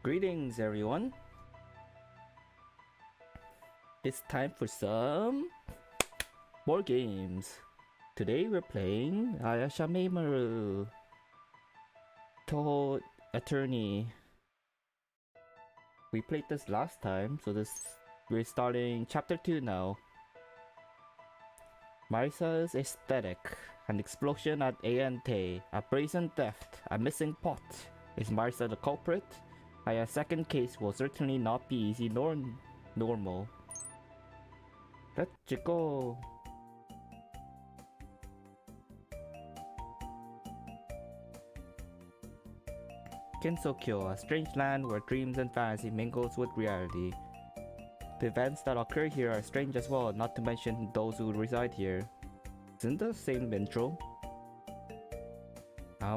Greetings, everyone. It's time for some more games. Today we're playing Shameimaru Ace Attorney. We played this last time, so we're starting chapter 2 now. Marisa's aesthetic. An explosion at A&T, a brazen theft, a missing pot. Is Marisa the culprit? A second case will certainly not be easy nor normal. Let's go. Kinsokyo, a strange land where dreams and fantasy mingles with reality. The events that occur here are strange as well, not to mention those who reside here. Isn't the same intro?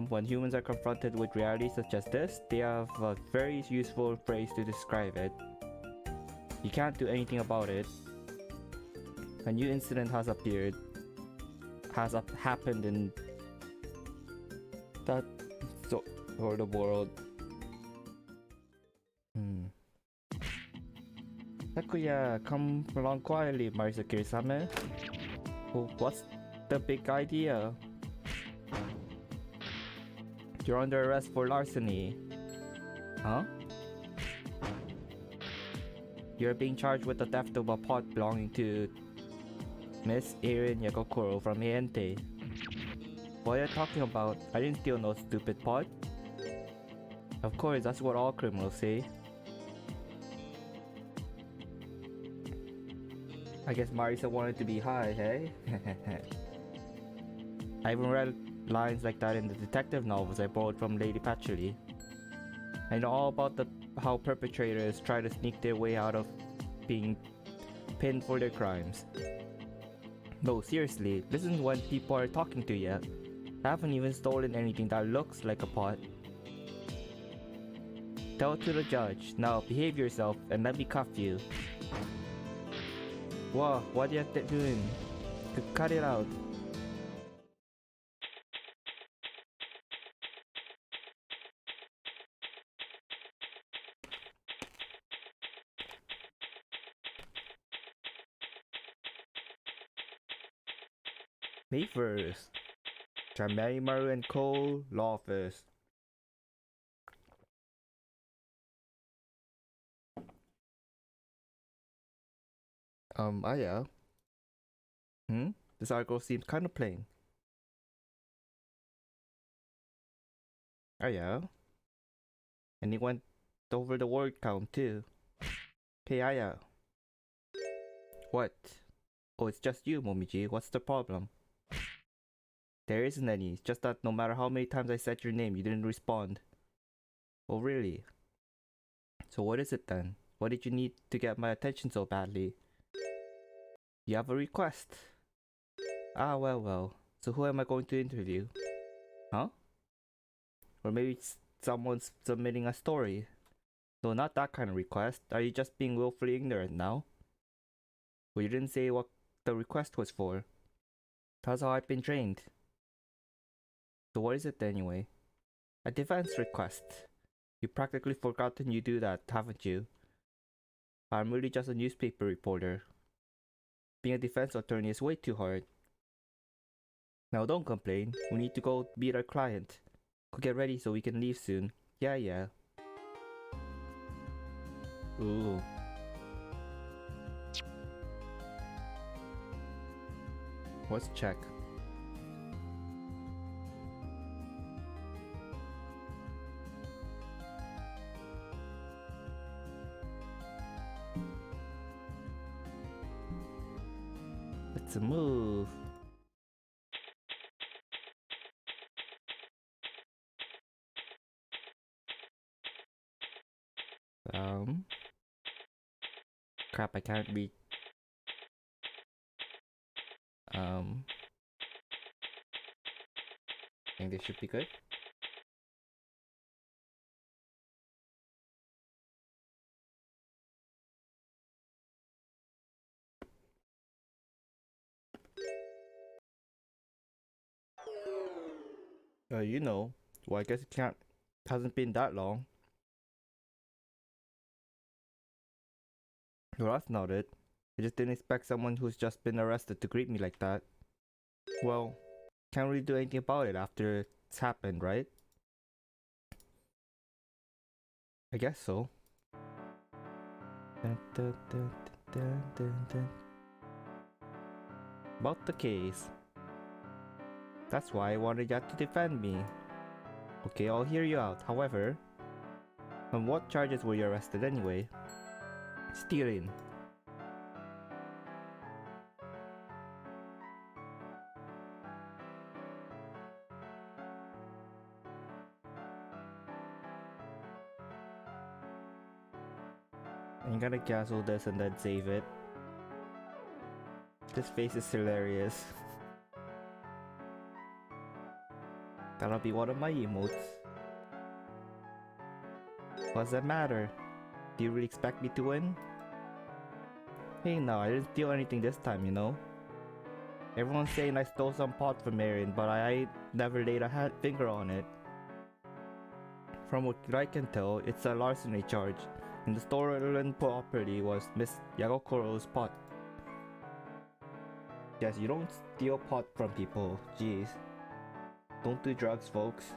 When humans are confronted with reality such as this, they have a very useful phrase to describe it. You can't do anything about it. A new incident has happened in that sort of world. Takuya, come along quietly, Marisa Kirisame. What's the big idea? You're under arrest for larceny. Huh? You're being charged with the theft of a pot belonging to Miss Erin Yakokuro from Iente. What are you talking about? I didn't steal no stupid pot. Of course, that's what all criminals say. I guess Marisa wanted to be high, hey? I even read lines like that in the detective novels I borrowed from Lady Patchouli. I know all about how perpetrators try to sneak their way out of being pinned for their crimes. No, seriously, listen when people are talking to you. I haven't even stolen anything that looks like a pot. Tell it to the judge. Now behave yourself and let me cuff you. Whoa, what are you doing? Cut it out. May 1st. Shameimaru and Co. Law Office. Yeah. This article seems kind of plain. Yeah. And he went over the word count too. Hey, yeah. What? Oh, it's just you, Momiji. What's the problem? There isn't any. It's just that no matter how many times I said your name, you didn't respond. Oh, really? So what is it then? What did you need to get my attention so badly? You have a request. Ah, well. So who am I going to interview? Huh? Or maybe someone's submitting a story. No, not that kind of request. Are you just being willfully ignorant now? Well, you didn't say what the request was for. That's how I've been trained. So what is it anyway? A defense request. You practically forgotten you do that, haven't you? I'm really just a newspaper reporter. Being a defense attorney is way too hard. Now don't complain. We need to go meet our client. Go get ready so we can leave soon. Yeah. Ooh. Let's check. Let's move. Crap, I can't read. I think this should be good. Well, I guess it hasn't been that long. Well, that's not it. I just didn't expect someone who's just been arrested to greet me like that. Well, can't really do anything about it after it's happened, right? I guess so. Dun, dun, dun, dun, dun, dun. About the case. That's why I wanted you to defend me. Okay, I'll hear you out. However, on what charges were you arrested anyway? Stealing. I'm gonna cancel this and then save it. This face is hilarious. That'll be one of my emotes. What's that matter? Do you really expect me to win? Hey, no, I didn't steal anything this time, you know? Everyone's saying I stole some pot from Marion, but I never laid a finger on it. From what I can tell, it's a larceny charge, and the stolen property was Miss Yagokoro's pot. Yes, you don't steal pot from people, jeez. Don't do drugs, folks.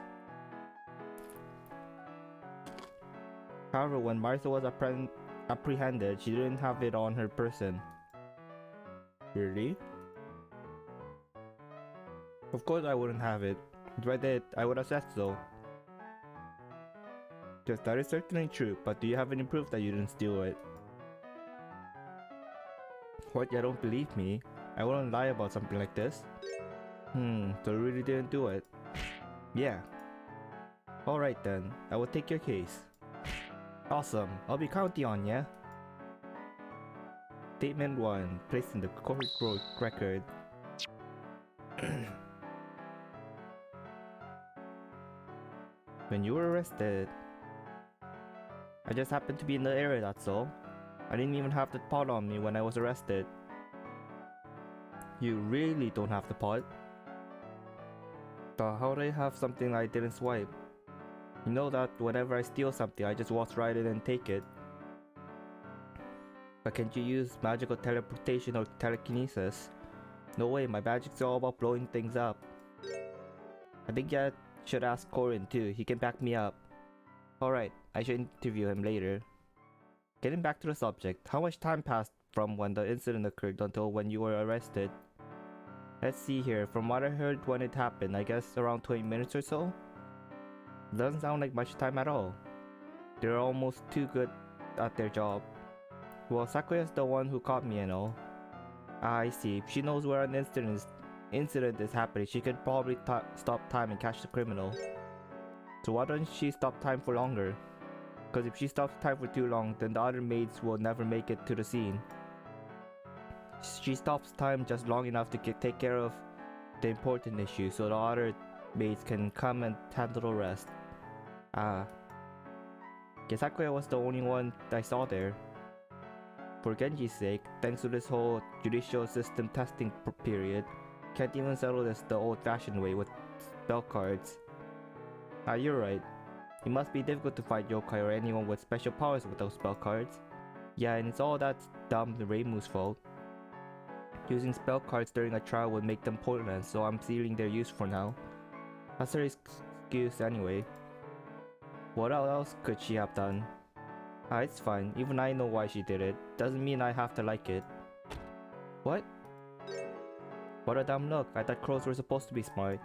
However, when Marisa was apprehended, she didn't have it on her person. Really? Of course I wouldn't have it. If I did, I would have said so. Yes, that is certainly true, but do you have any proof that you didn't steal it? What, you don't believe me? I wouldn't lie about something like this. So you really didn't do it? Yeah. Alright then, I will take your case. Awesome, I'll be counting on ya. Statement 1, placed in the court record. When you were arrested, I just happened to be in the area, that's all. I didn't even have the pot on me when I was arrested. You really don't have the pot? But how do I have something I didn't swipe? You know that whenever I steal something, I just walk right in and take it. But can't you use magical teleportation or telekinesis? No way, my magic's all about blowing things up. I think I should ask Corin too, he can back me up. Alright, I should interview him later. Getting back to the subject, how much time passed from when the incident occurred until when you were arrested? Let's see here, from what I heard when it happened, I guess around 20 minutes or so? Doesn't sound like much time at all. They're almost too good at their job. Well, Sakuya's the one who caught me and all. Ah, I see. If she knows where an incident is happening, she could probably stop time and catch the criminal. So why don't she stop time for longer? Because if she stops time for too long, then the other maids will never make it to the scene. She stops time just long enough to take care of the important issue so the other maids can come and handle the rest. Ah. Guess Sakuya was the only one I saw there. For Genji's sake, thanks to this whole judicial system testing period, can't even settle this the old-fashioned way with spell cards. Ah, you're right. It must be difficult to fight yokai or anyone with special powers without spell cards. Yeah, and it's all that dumb Reimu's fault. Using spell cards during a trial would make them pointless, so I'm sealing their use for now. That's her excuse anyway. What else could she have done? Ah, it's fine. Even I know why she did it. Doesn't mean I have to like it. What? What a dumb look. I thought crows were supposed to be smart.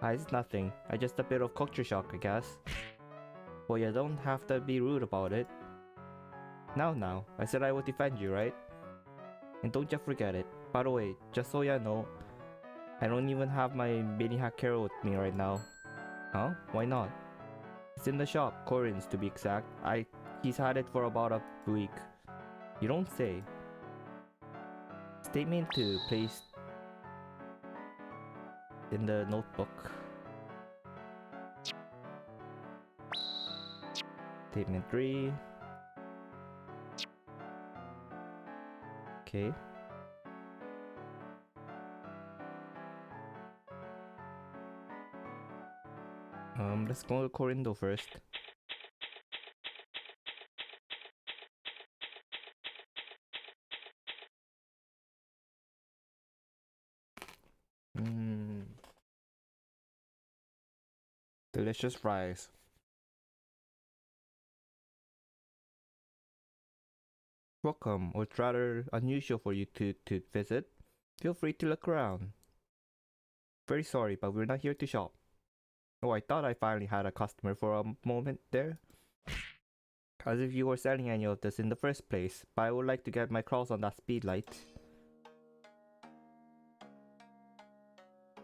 Ah, it's nothing. Just a bit of culture shock, I guess. Well, you don't have to be rude about it. Now. I said I would defend you, right? And don't you forget it. By the way, just so you know, I don't even have my mini Hakero with me right now. Huh? Why not? It's in the shop, Corin's to be exact. He's had it for about a week. You don't say. Statement 2, placed in the notebook. Statement 3. Okay. Let's go to Corindo 1st. Delicious fries. Welcome, or it's rather unusual for you to visit. Feel free to look around. Very sorry, but we're not here to shop. Oh, I thought I finally had a customer for a moment there. As if you were selling any of this in the first place, but I would like to get my claws on that speed light.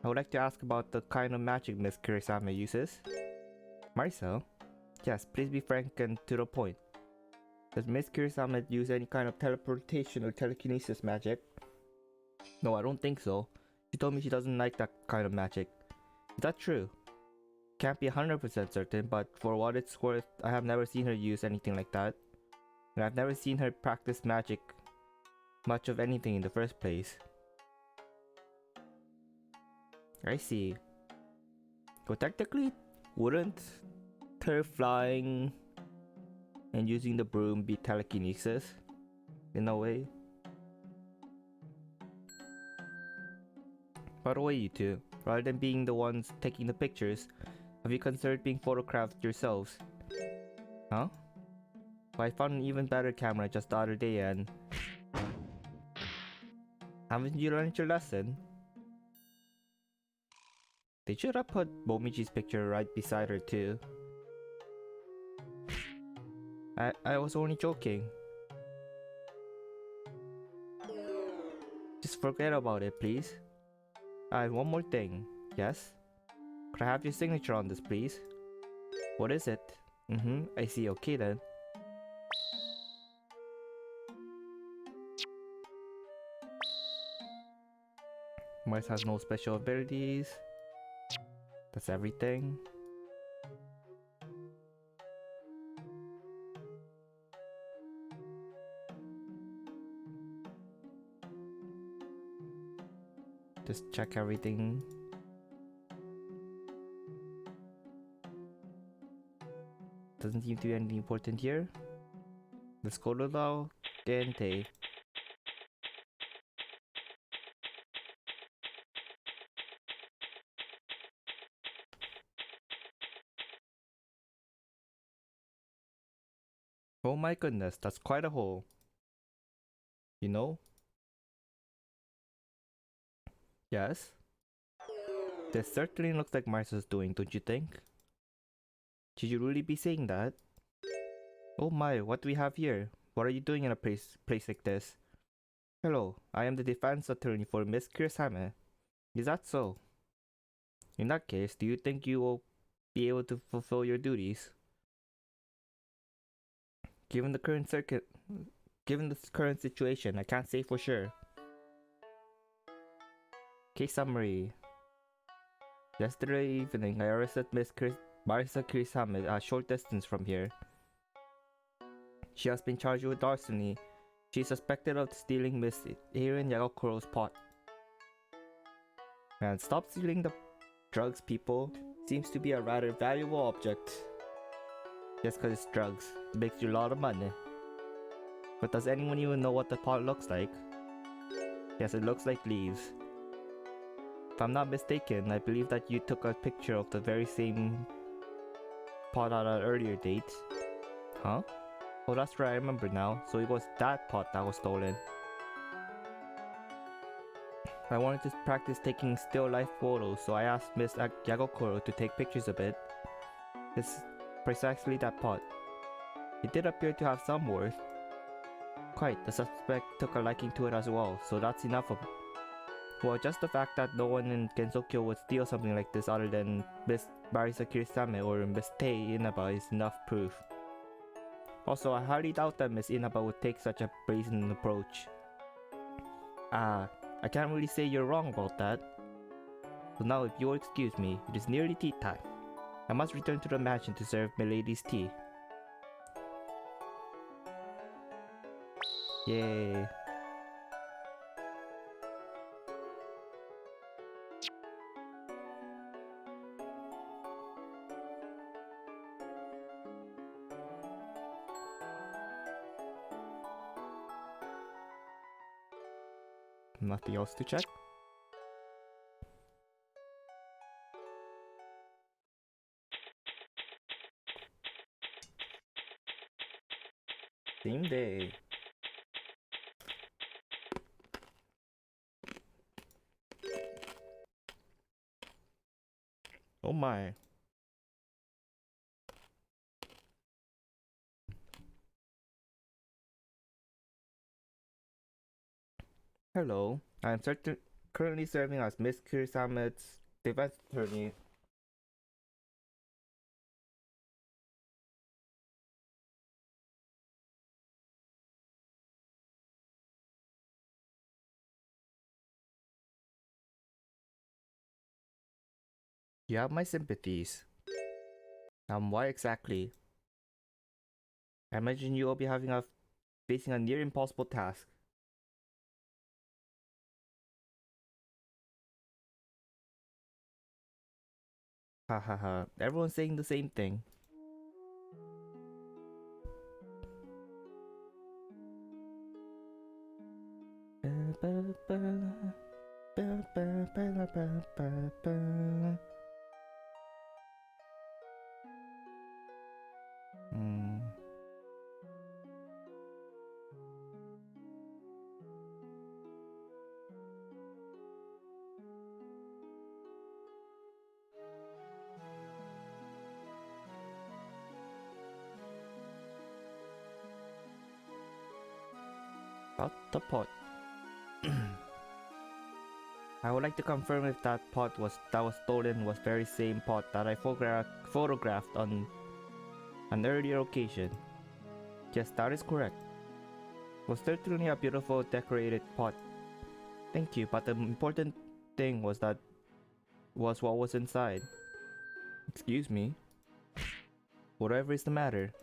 I would like to ask about the kind of magic Miss Kurisame uses. Marisa? Yes, please be frank and to the point. Does Miss Kurisame use any kind of teleportation or telekinesis magic? No, I don't think so. She told me she doesn't like that kind of magic. Is that true? Can't be 100% certain, but for what it's worth, I have never seen her use anything like that. And I've never seen her practice magic much of anything in the first place. I see. So technically, wouldn't her flying and using the broom be telekinesis? In a way? By the way, you two, rather than being the ones taking the pictures, have you considered being photographed yourselves? Huh? Well, I found an even better camera just the other day and... Haven't you learned your lesson? They should have put Momiji's picture right beside her too. I was only joking. Just forget about it, please. One more thing. Yes? Could I have your signature on this, please? What is it? I see. Okay then. Mars has no special abilities. That's everything. Just check everything. Doesn't seem to be anything important here. Let's go to the Gente. Oh my goodness, that's quite a hole. You know? Yes? This certainly looks like Marisa's doing, don't you think? Should you really be saying that? Oh my, what do we have here? What are you doing in a place like this? Hello, I am the defense attorney for Miss Kurisame. Is that so? In that case, do you think you will be able to fulfill your duties? Given the current situation, I can't say for sure. Case summary. Yesterday evening, I arrested Marisa Kurisame a short distance from here. She has been charged with larceny. She is suspected of stealing Miss Erin Yagokoro's pot. Man, stop stealing the drugs, people. Seems to be a rather valuable object. Just cause it's drugs, it makes you a lot of money. But does anyone even know what the pot looks like? Yes, it looks like leaves. If I'm not mistaken, I believe that you took a picture of the very same pot at an earlier date. Huh? Oh, that's right, I remember now. So it was that pot that was stolen. I wanted to practice taking still life photos, so I asked Miss Yagokoro to take pictures of it. It's precisely that pot. It did appear to have some worth. Quite, the suspect took a liking to it as well, so that's enough of it. Well, just the fact that no one in Gensokyo would steal something like this other than Miss Marisa Kurisame or Miss Tei Inaba is enough proof. Also, I highly doubt that Miss Inaba would take such a brazen approach. I can't really say you're wrong about that. So now if you'll excuse me, it is nearly tea time. I must return to the mansion to serve Milady's tea. Yay. Nothing else to check? Same day. Oh my. Hello. I'm currently serving as Miss Kirisama's defense attorney. You have my sympathies. Why exactly? I imagine you will be facing a near impossible task. Ha ha ha. Everyone's saying the same thing. Hmm. About the pot. I would like to confirm if that pot that was stolen was very same pot that I photographed on an earlier occasion. Yes, that is correct. It was certainly a beautiful decorated pot. Thank you, but the important thing was what was inside. Excuse me. Whatever is the matter?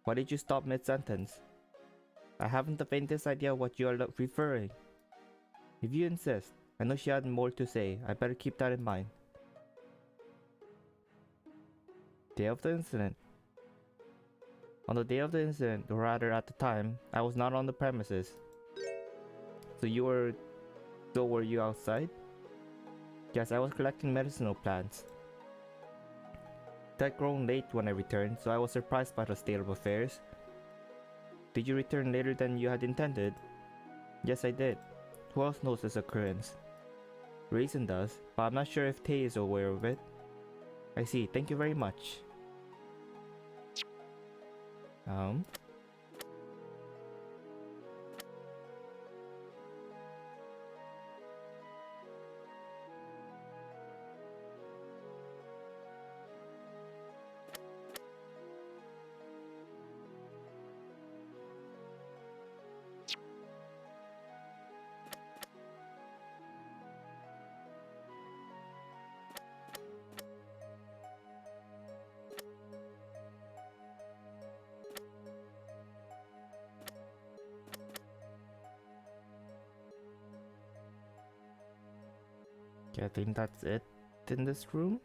Why did you stop mid-sentence? I haven't the faintest idea what you are referring. If you insist, I know she had more to say. I better keep that in mind. Day of the incident. On the day of the incident, or rather at the time, I was not on the premises. So were you outside? Yes, I was collecting medicinal plants. It had grown late when I returned, so I was surprised by the state of affairs. Did you return later than you had intended? Yes, I did. Who else knows this occurrence? Raisin does, but I'm not sure if Tay is aware of it. I see, thank you very much. Okay, I think that's it in this room.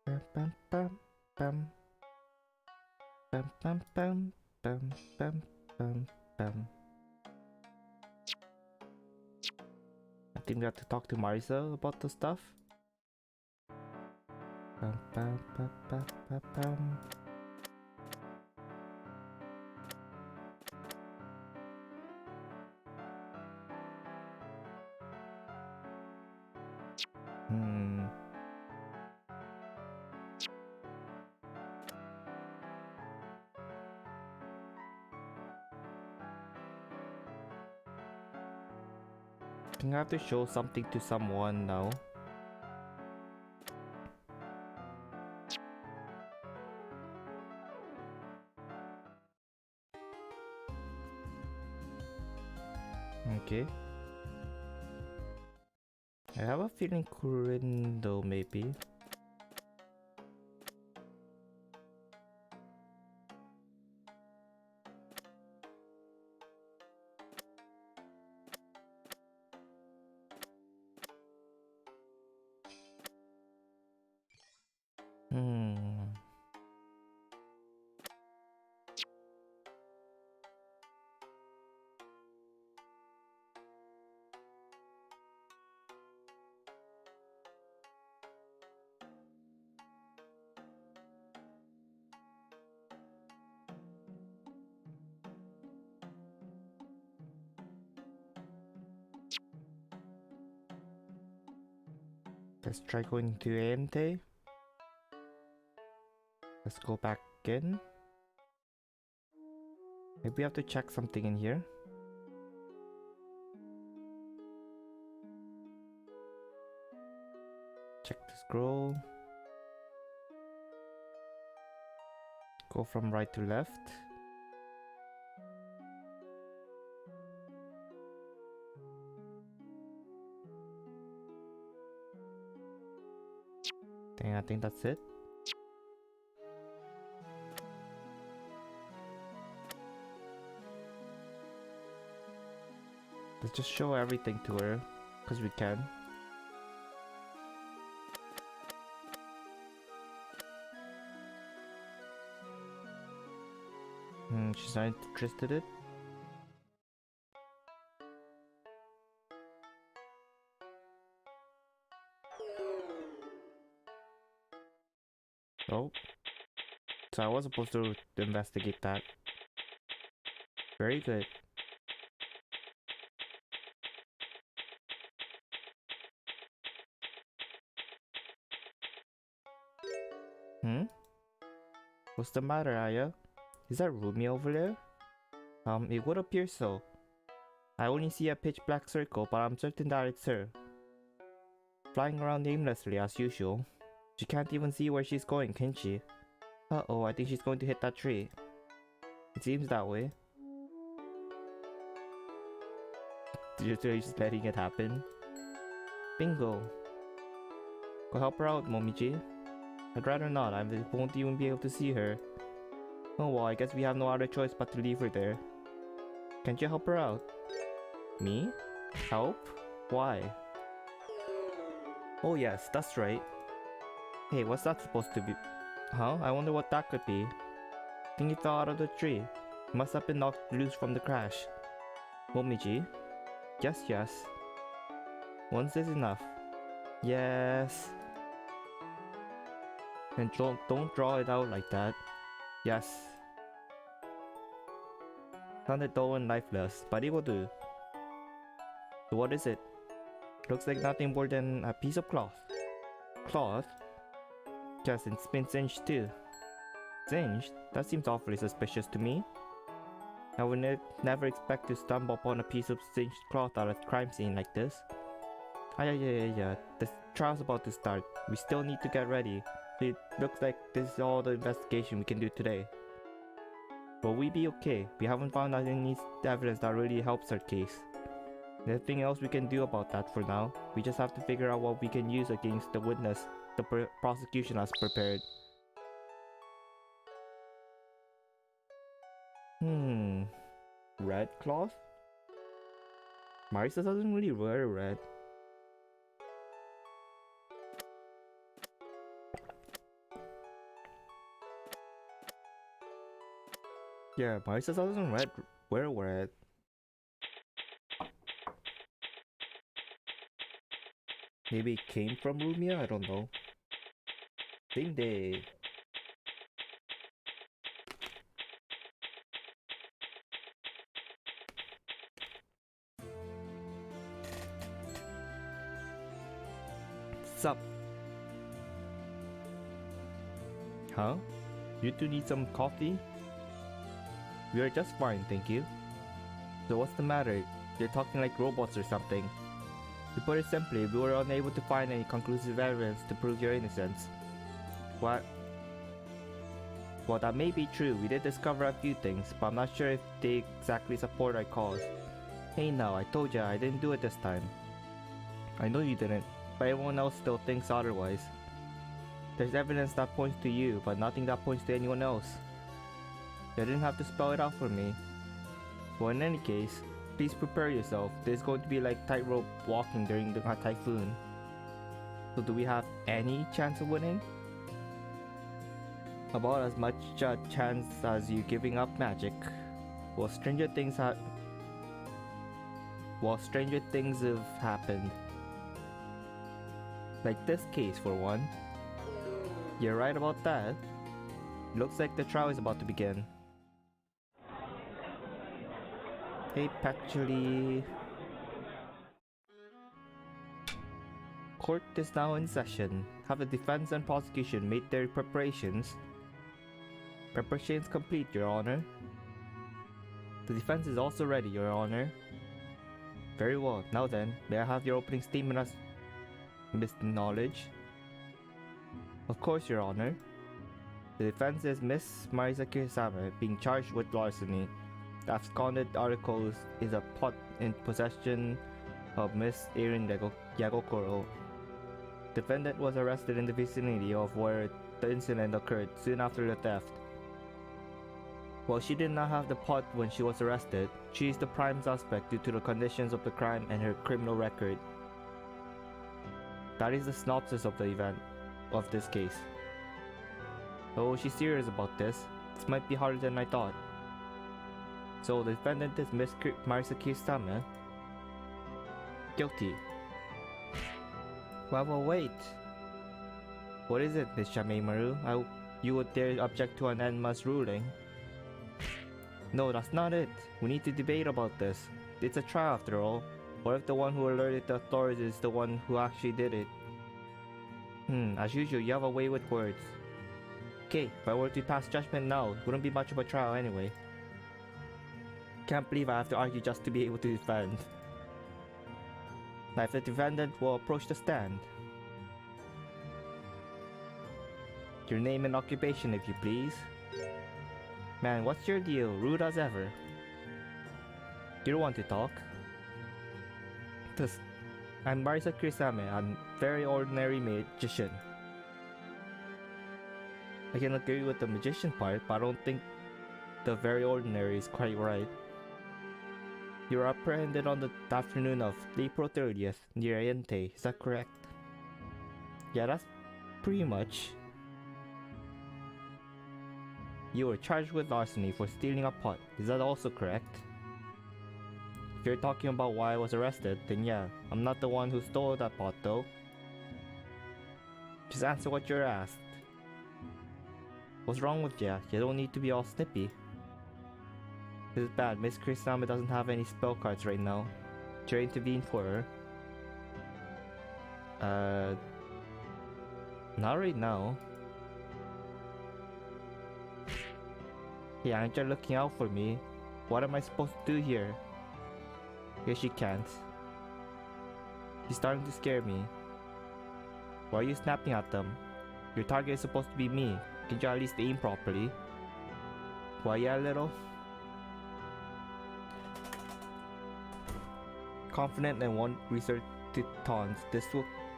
Bum, bum, bum, bum. Bum, bum, bum, bum, bum, bum, bum. I think we have to talk to Marisa about the stuff. Bum, bum, bum, bum, bum, bum. I think I have to show something to someone now. Okay. I have a feeling Kurindo maybe. Let's try going to AMT. Let's go back in. Maybe we have to check something in here. Check the scroll. Go from right to left. Dang, I think that's it. Let's just show everything to her, because we can. She's not interested in it. Oh. So I was supposed to investigate that. Very good. What's the matter, Aya? Is that Rumi over there? It would appear so. I only see a pitch black circle, but I'm certain that it's her. Flying around aimlessly as usual. She can't even see where she's going, can she? Uh-oh, I think she's going to hit that tree. It seems that way. You're just letting it happen? Bingo. Go help her out, Momiji. I'd rather not, I won't even be able to see her. Oh well, I guess we have no other choice but to leave her there. Can't you help her out? Me? Help? Why? Oh yes, that's right. Hey, what's that supposed to be? Huh? I wonder what that could be. Think it fell out of the tree. It must have been knocked loose from the crash. Momiji? Yes. Once is enough. Yes. And don't draw it out like that. Yes. Sounded dull and lifeless, but it will do. So what is it? Looks like nothing more than a piece of cloth. Cloth? Yes, it's been singed too. Singed? That seems awfully suspicious to me. I would never expect to stumble upon a piece of singed cloth at a crime scene like this. Yeah. The trial's about to start. We still need to get ready. It looks like this is all the investigation we can do today. Will we be okay? We haven't found any evidence that really helps our case. There's nothing else we can do about that for now. We just have to figure out what we can use against the witness the prosecution has prepared. Red cloth? Marisa doesn't really wear red. Yeah, Marisa doesn't wear red. Maybe it came from Rumia? I don't know. Ding day. Sup? Huh? You two need some coffee? We are just fine, thank you. So what's the matter? You're talking like robots or something. To put it simply, we were unable to find any conclusive evidence to prove your innocence. What? Well, that may be true. We did discover a few things, but I'm not sure if they exactly support our cause. Hey now, I told ya I didn't do it this time. I know you didn't, but everyone else still thinks otherwise. There's evidence that points to you, but nothing that points to anyone else. You didn't have to spell it out for me. Well, in any case, please prepare yourself. There's going to be like tightrope walking during the typhoon. So do we have any chance of winning? About as much chance as you giving up magic. Well, stranger things have happened. Like this case for one. You're right about that. Looks like the trial is about to begin. Hey, actually... Court is now in session. Have the defense and prosecution made their preparations? Preparations complete, Your Honor. The defense is also ready, Your Honor. Very well. Now then, may I have your opening statement as Mr. Knowledge? Of course, Your Honor. The defense is Miss Marisa Kirisame being charged with larceny. The absconded article is a pot in possession of Miss Erin Yagokoro. Defendant was arrested in the vicinity of where the incident occurred soon after the theft. While she did not have the pot when she was arrested, she is the prime suspect due to the conditions of the crime and her criminal record. That is the synopsis of the event of this case. Oh, she's serious about this. This might be harder than I thought. So the defendant is Miss Marisa Kirisame. Guilty. Well, wait. What is it, Miss Shameimaru? You would dare object to an en masse ruling? No, that's not it. We need to debate about this. It's a trial after all. What if the one who alerted the authorities is the one who actually did it? As usual, you have a way with words. Okay, if I were to pass judgment now, it wouldn't be much of a trial anyway. Can't believe I have to argue just to be able to defend. Now if the defendant will approach the stand. Your name and occupation, if you please. Man, what's your deal? Rude as ever. You don't want to talk. I'm Marisa Kirisame, a very ordinary magician. I can agree with the magician part, but I don't think the very ordinary is quite right. You were apprehended on the afternoon of April 30th near Ayente, is that correct? Yeah, that's pretty much. You were charged with larceny for stealing a pot, is that also correct? If you're talking about why I was arrested, then yeah, I'm not the one who stole that pot though. Just answer what you're asked. What's wrong with ya? You don't need to be all snippy. This is bad. Miss Kirisame doesn't have any spell cards right now. Should I intervene for her? Not right now. Hey, aren't you looking out for me? What am I supposed to do here? Guess she can't. She's starting to scare me. Why are you snapping at them? Your target is supposed to be me. Can you at least aim properly? Why, yeah, little? Confident and one research to taunts,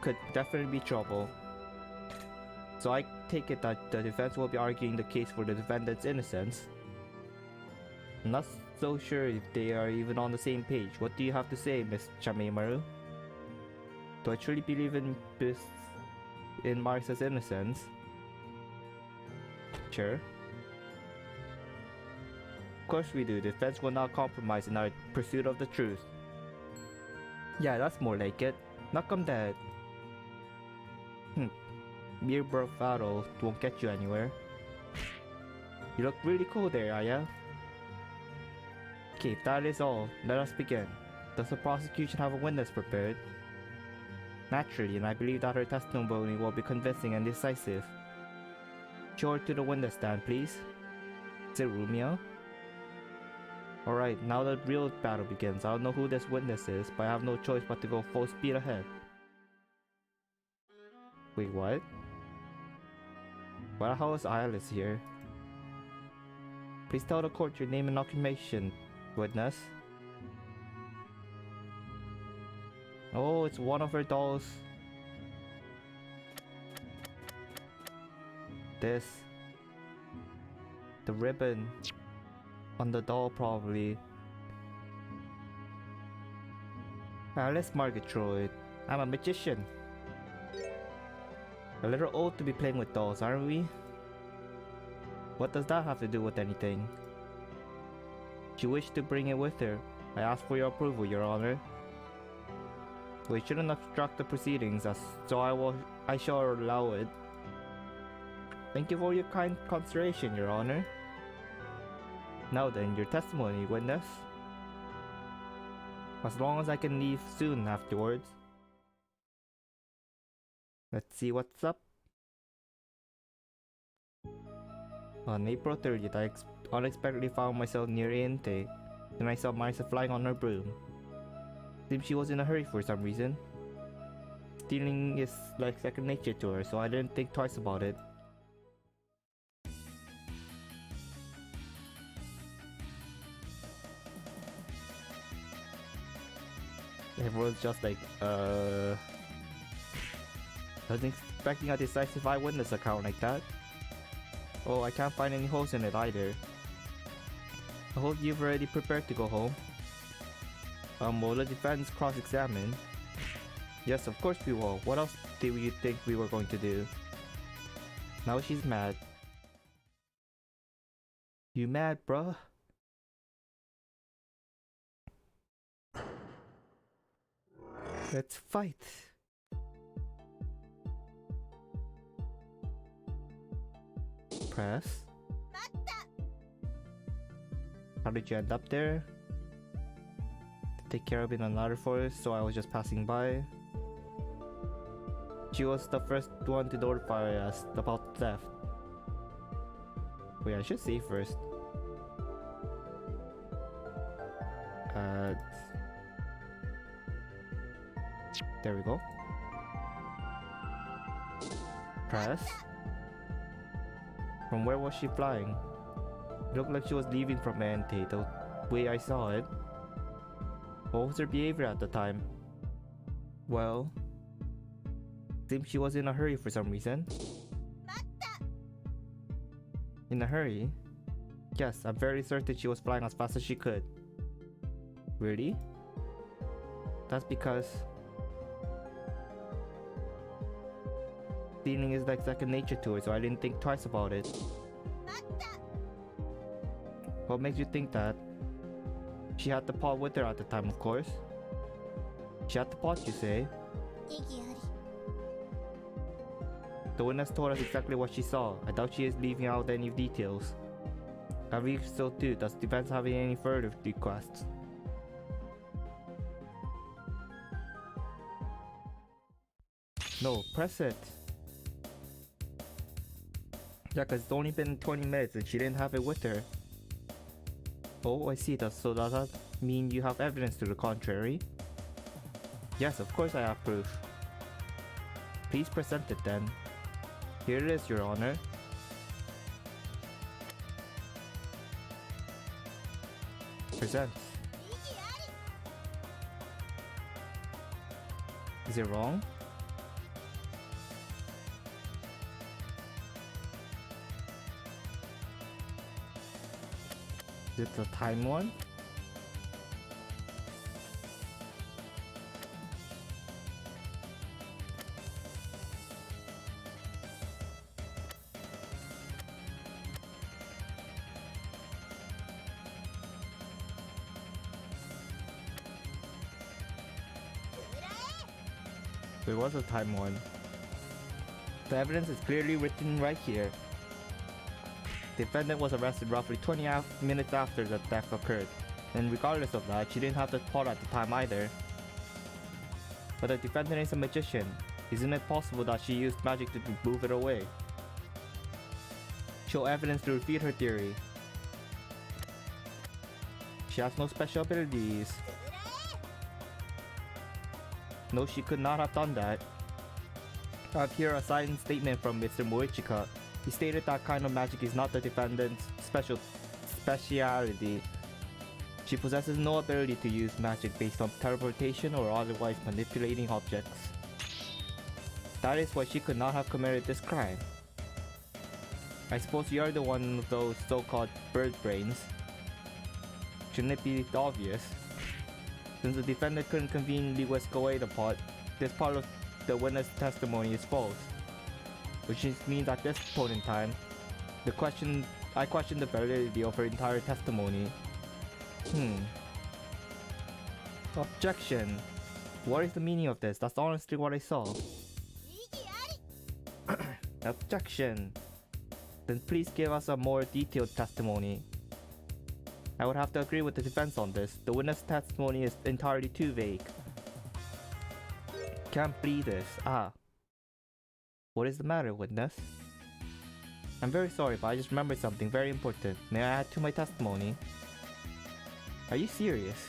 could definitely be trouble. So I take it that the defense will be arguing the case for the defendant's innocence. I'm not so sure if they are even on the same page. What do you have to say, Miss Shameimaru? Do I truly believe in Marisa's innocence? Sure. Of course we do. The defense will not compromise in our pursuit of the truth. Yeah, that's more like it. Knock 'em dead. Mere bravado won't get you anywhere. You look really cool there, Aya. Okay, if that is all, let us begin. Does the prosecution have a witness prepared? Naturally, and I believe that her testimony will be convincing and decisive. Show her to the witness stand, please. Is it Romeo? Alright, now the real battle begins. I don't know who this witness is, but I have no choice but to go full speed ahead. Wait, what? Well, how is Alice here? Please tell the court your name and occupation, witness. Oh, it's one of her dolls. The ribbon on the doll probably. Alice Margatroyd. I'm a magician. A little old to be playing with dolls, aren't we? What does that have to do with anything? She wished to bring it with her. I ask for your approval, Your Honor. We shouldn't obstruct the proceedings, so I shall allow it. Thank you for your kind consideration, Your Honor. Now then, your testimony, witness. As long as I can leave soon afterwards. Let's see what's up. On April 30th, I unexpectedly found myself near Inte. Then I saw Marisa flying on her broom. Seems she was in a hurry for some reason. Stealing is like second nature to her, so I didn't think twice about it. Everyone's just like, I wasn't expecting a decisive eyewitness account like that. Oh, I can't find any holes in it either. I hope you've already prepared to go home. Will the defense cross-examine? Yes, of course we will. What else did you think we were going to do? Now she's mad. You mad, bruh? Let's fight. Press. How did you end up there? To take care of it in another forest, so I was just passing by. She was the first one to notify us about theft. Wait, I should see first. There we go. Press. From where was she flying? It looked like she was leaving from Ante, the way I saw it. What was her behavior at the time? Well, seems she was in a hurry for some reason. In a hurry? Yes, I'm very certain she was flying as fast as she could. Really? That's because stealing is like second nature to her, so I didn't think twice about it. What makes you think that? She had the pot with her at the time, of course. She had the pot, you say? The witness told us exactly what she saw. I doubt she is leaving out any details. I believe so too. Does the defense have any further requests? No, press it. Yeah, cause it's only been 20 minutes and she didn't have it with her. Oh, I see. So does that mean you have evidence to the contrary? Yes, of course I have proof. Please present it then. Here it is, Your Honor. Present. Is it wrong? Is it the time one? There was a time one. The evidence is clearly written right here. The defendant was arrested roughly 20 minutes after the theft occurred, and regardless of that, she didn't have the pot at the time either. But the defendant is a magician. Isn't it possible that she used magic to move it away? Show evidence to refute her theory. She has no special abilities. No, she could not have done that. I have here a signed statement from Mr. Moichika. He stated that kind of magic is not the defendant's speciality. She possesses no ability to use magic based on teleportation or otherwise manipulating objects. That is why she could not have committed this crime. I suppose you are the one of those so-called bird brains. Shouldn't it be obvious? Since the defendant couldn't conveniently whisk away the pot, this part of the witness testimony is false. Which means at this point in time, I question the validity of her entire testimony. Objection. What is the meaning of this? That's honestly what I saw. Objection. Then please give us a more detailed testimony. I would have to agree with the defense on this. The witness testimony is entirely too vague. Can't believe this. What is the matter, witness? I'm very sorry, but I just remembered something very important. May I add to my testimony? Are you serious?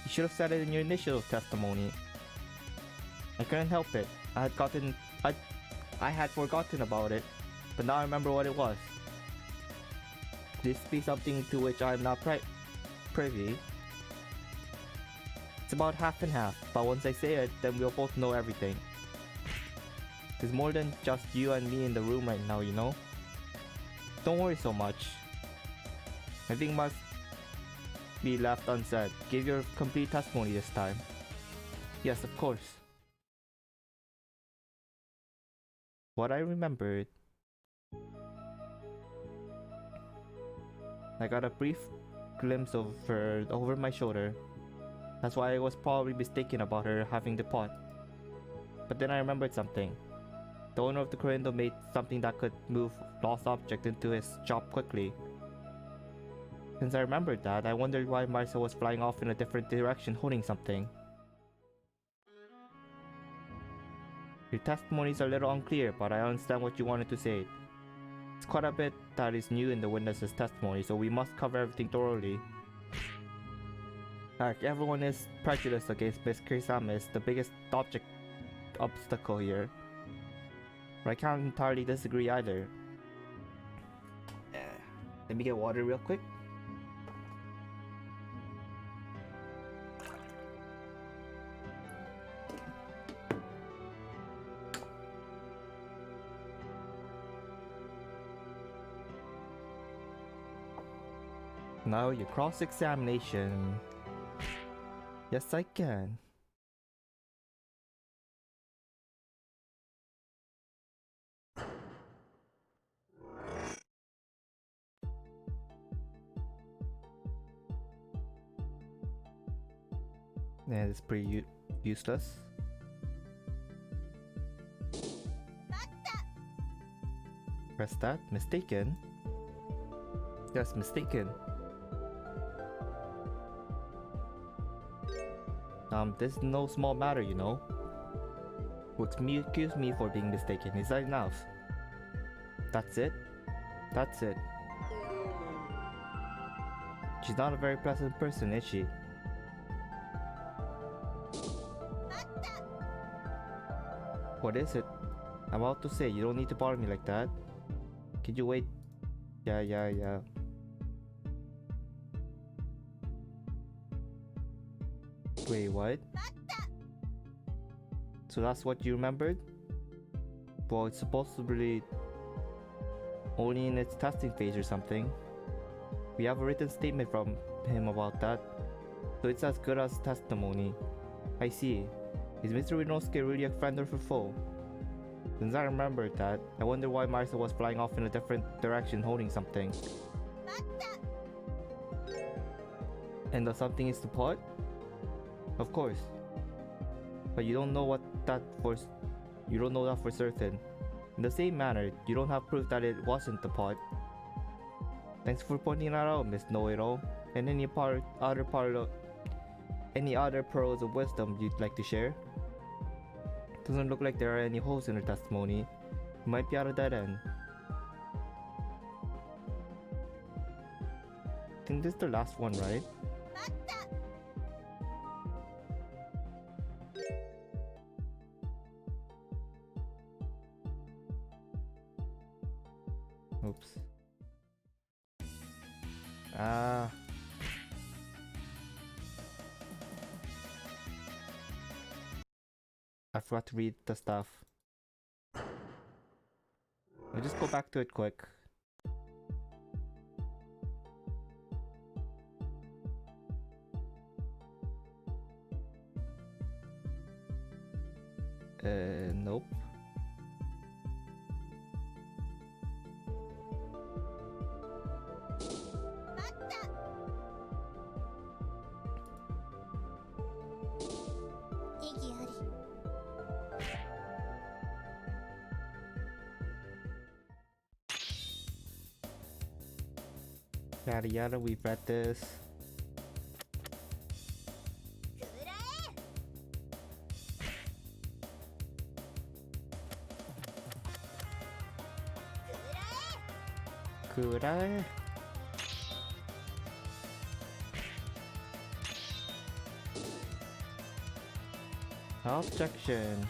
You should have said it in your initial testimony. I couldn't help it. I had forgotten about it, but now I remember what it was. This be something to which I am not privy. It's about half and half, but once I say it, then we'll both know everything. There's more than just you and me in the room right now, you know? Don't worry so much. Nothing must be left unsaid. Give your complete testimony this time. Yes, of course. What I remembered... I got a brief glimpse of her over my shoulder. That's why I was probably mistaken about her having the pot. But then I remembered something. The owner of the corridor made something that could move lost object into his shop quickly. Since I remembered that, I wondered why Marisa was flying off in a different direction holding something. Your testimony is a little unclear, but I understand what you wanted to say. It's quite a bit that is new in the witness's testimony, so we must cover everything thoroughly. Like, everyone is prejudiced against Miss Kirisame is the biggest obstacle here. But I can't entirely disagree either. Let me get water real quick. Now your cross-examination. Yes, I can. Yeah, it's pretty useless. Press that. Mistaken? Yes, mistaken. This is no small matter, you know. Would me accuse me for being mistaken? Is that enough? That's it? That's it. She's not a very pleasant person, is she? What is it? I'm about to say, you don't need to bother me like that. Can you wait? Yeah. Wait, what? So that's what you remembered? Well, it's supposed to be only in its testing phase or something. We have a written statement from him about that, so it's as good as testimony. I see. Is Mr. Inosuke really a friend or a foe? Since I remembered that, I wonder why Marisa was flying off in a different direction holding something. And the something is the pot? Of course. But you don't know that for certain. In the same manner, you don't have proof that it wasn't the pot. Thanks for pointing that out, Miss Know-It-All. And any other pearls of wisdom you'd like to share? Doesn't look like there are any holes in her testimony. You might be out of that end. I think this is the last one, right? Oops. I forgot to read the stuff. I'll just go back to it quick. Nope. Yada yada, we've read this. Could I? Objection.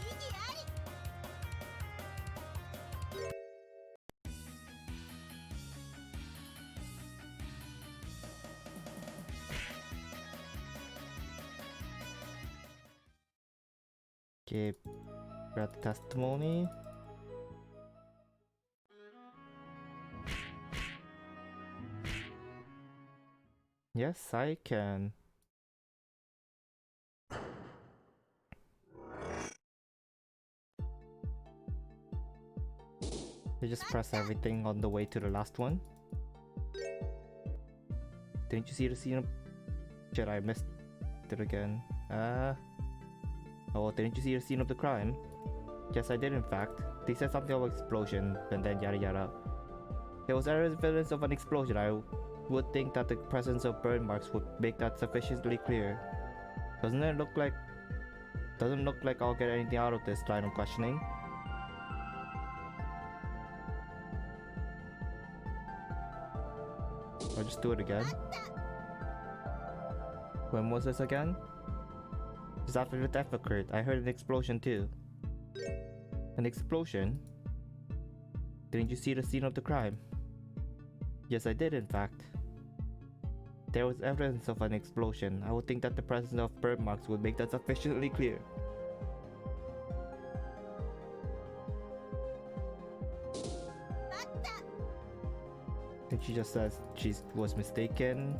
Okay, read the testimony. Yes, I can. You just press everything on the way to the last one. Didn't you see the scene of... Shit, I missed it again. Oh, didn't you see the scene of the crime? Yes, I did in fact. They said something about explosion, and then yada yada. There was evidence of an explosion. I would think that the presence of burn marks would make that sufficiently clear. Doesn't look like I'll get anything out of this line of questioning. I'll just do it again. When was this again? Just after the theft occurred. I heard an explosion too. An explosion? Didn't you see the scene of the crime? Yes, I did in fact. There was evidence of an explosion. I would think that the presence of burn marks would make that sufficiently clear. And she just says she was mistaken.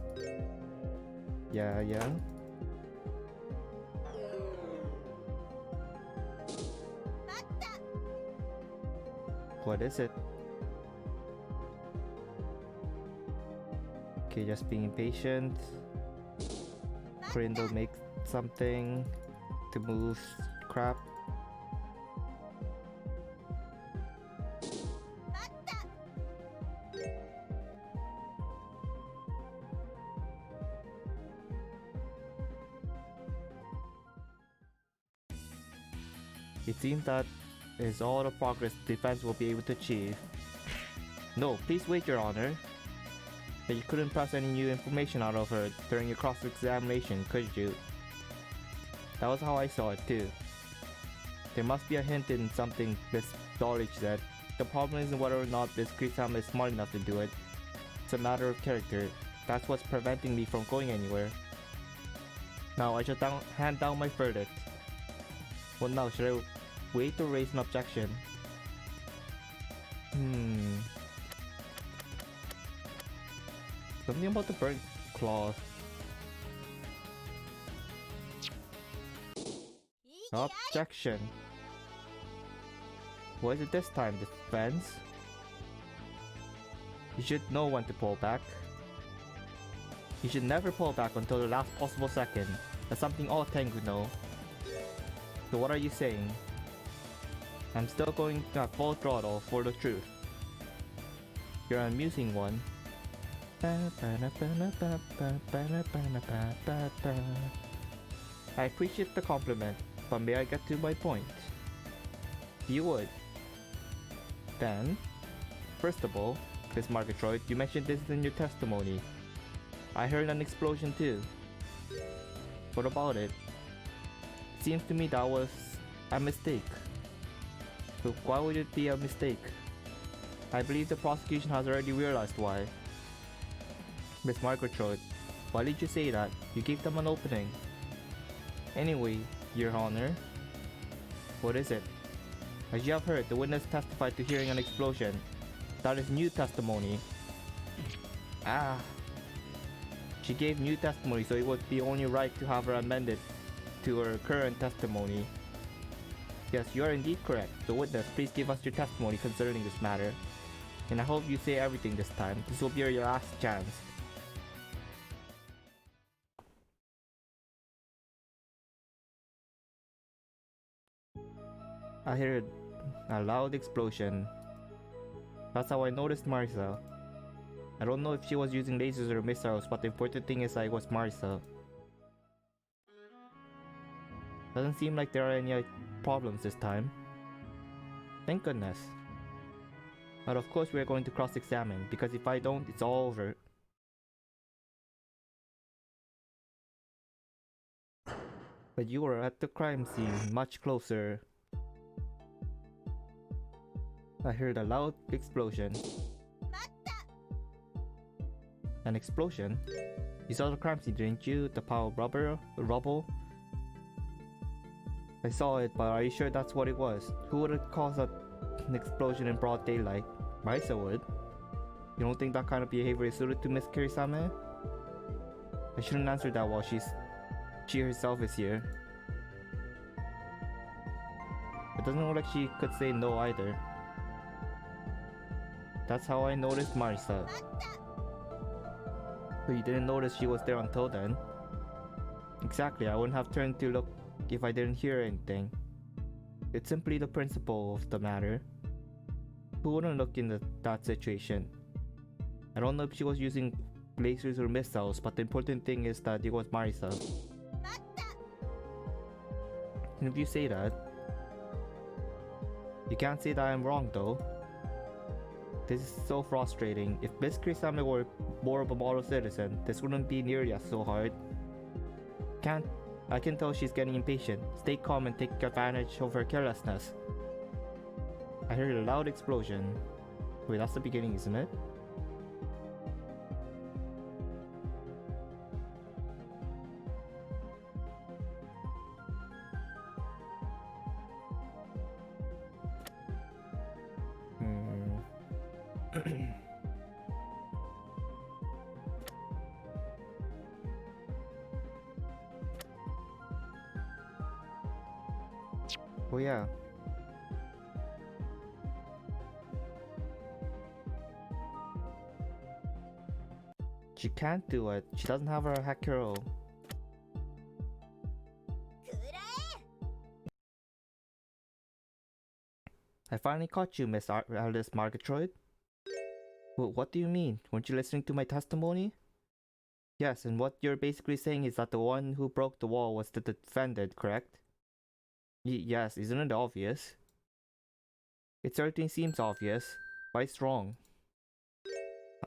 Yeah. What is it? Okay, just being impatient. Brindle make something to move crap. It seems that is all the progress the defense will be able to achieve. No, please wait, Your Honor. That you couldn't press any new information out of her during your cross-examination, could you? That was how I saw it too. There must be a hint in something Miss Dolich said. The problem isn't whether or not this Chrysanthemum is smart enough to do it. It's a matter of character. That's what's preventing me from going anywhere. Now I should hand down my verdict. Well, now should I wait to raise an objection? Something about the bird claws. Objection. What is it this time, defense? You should know when to pull back. You should never pull back until the last possible second. That's something all Tengu know. So what are you saying? I'm still going at full throttle for the truth. You're an amusing one. I appreciate the compliment, but may I get to my point? You would. Then, first of all, Miss Murgatroyd, you mentioned this in your testimony. I heard an explosion too. What about it? It seems to me that was a mistake. So why would it be a mistake? I believe the prosecution has already realized why. Miss Murgatroyd, why did you say that? You gave them an opening. Anyway, Your Honor. What is it? As you have heard, the witness testified to hearing an explosion. That is new testimony. She gave new testimony, so it would be only right to have her amended to her current testimony. Yes, you are indeed correct. The witness, please give us your testimony concerning this matter. And I hope you say everything this time. This will be your last chance. I heard a loud explosion. That's how I noticed Marisa. I don't know if she was using lasers or missiles, but the important thing is I was Marisa. Doesn't seem like there are any problems this time. Thank goodness. But of course we're going to cross-examine, because if I don't, it's all over. But you were at the crime scene, much closer. I heard a loud explosion. An explosion? You saw the crime scene, didn't you? The pile of rubble? I saw it, but are you sure that's what it was? Who would have caused an explosion in broad daylight? Marisa would. You don't think that kind of behavior is suited to Miss Kirisame? I shouldn't answer that while she herself is here. It doesn't look like she could say no either. That's how I noticed Marisa. But you didn't notice she was there until then. Exactly, I wouldn't have turned to look if I didn't hear anything. It's simply the principle of the matter. Who wouldn't look in that situation? I don't know if she was using lasers or missiles, but the important thing is that it was Marisa. And if you say that, you can't say that I'm wrong though. This is so frustrating. If Miss Kirisame were more of a model citizen, this wouldn't be nearly as so hard. I can tell she's getting impatient. Stay calm and take advantage of her carelessness. I heard a loud explosion. Wait, that's the beginning, isn't it? Oh yeah. She can't do it. She doesn't have her Hakuro. I finally caught you, Miss Alice Margatroyd. What do you mean? Weren't you listening to my testimony? Yes, and what you're basically saying is that the one who broke the wall was the defendant, correct? Yes, isn't it obvious? It certainly seems obvious. Why it's wrong?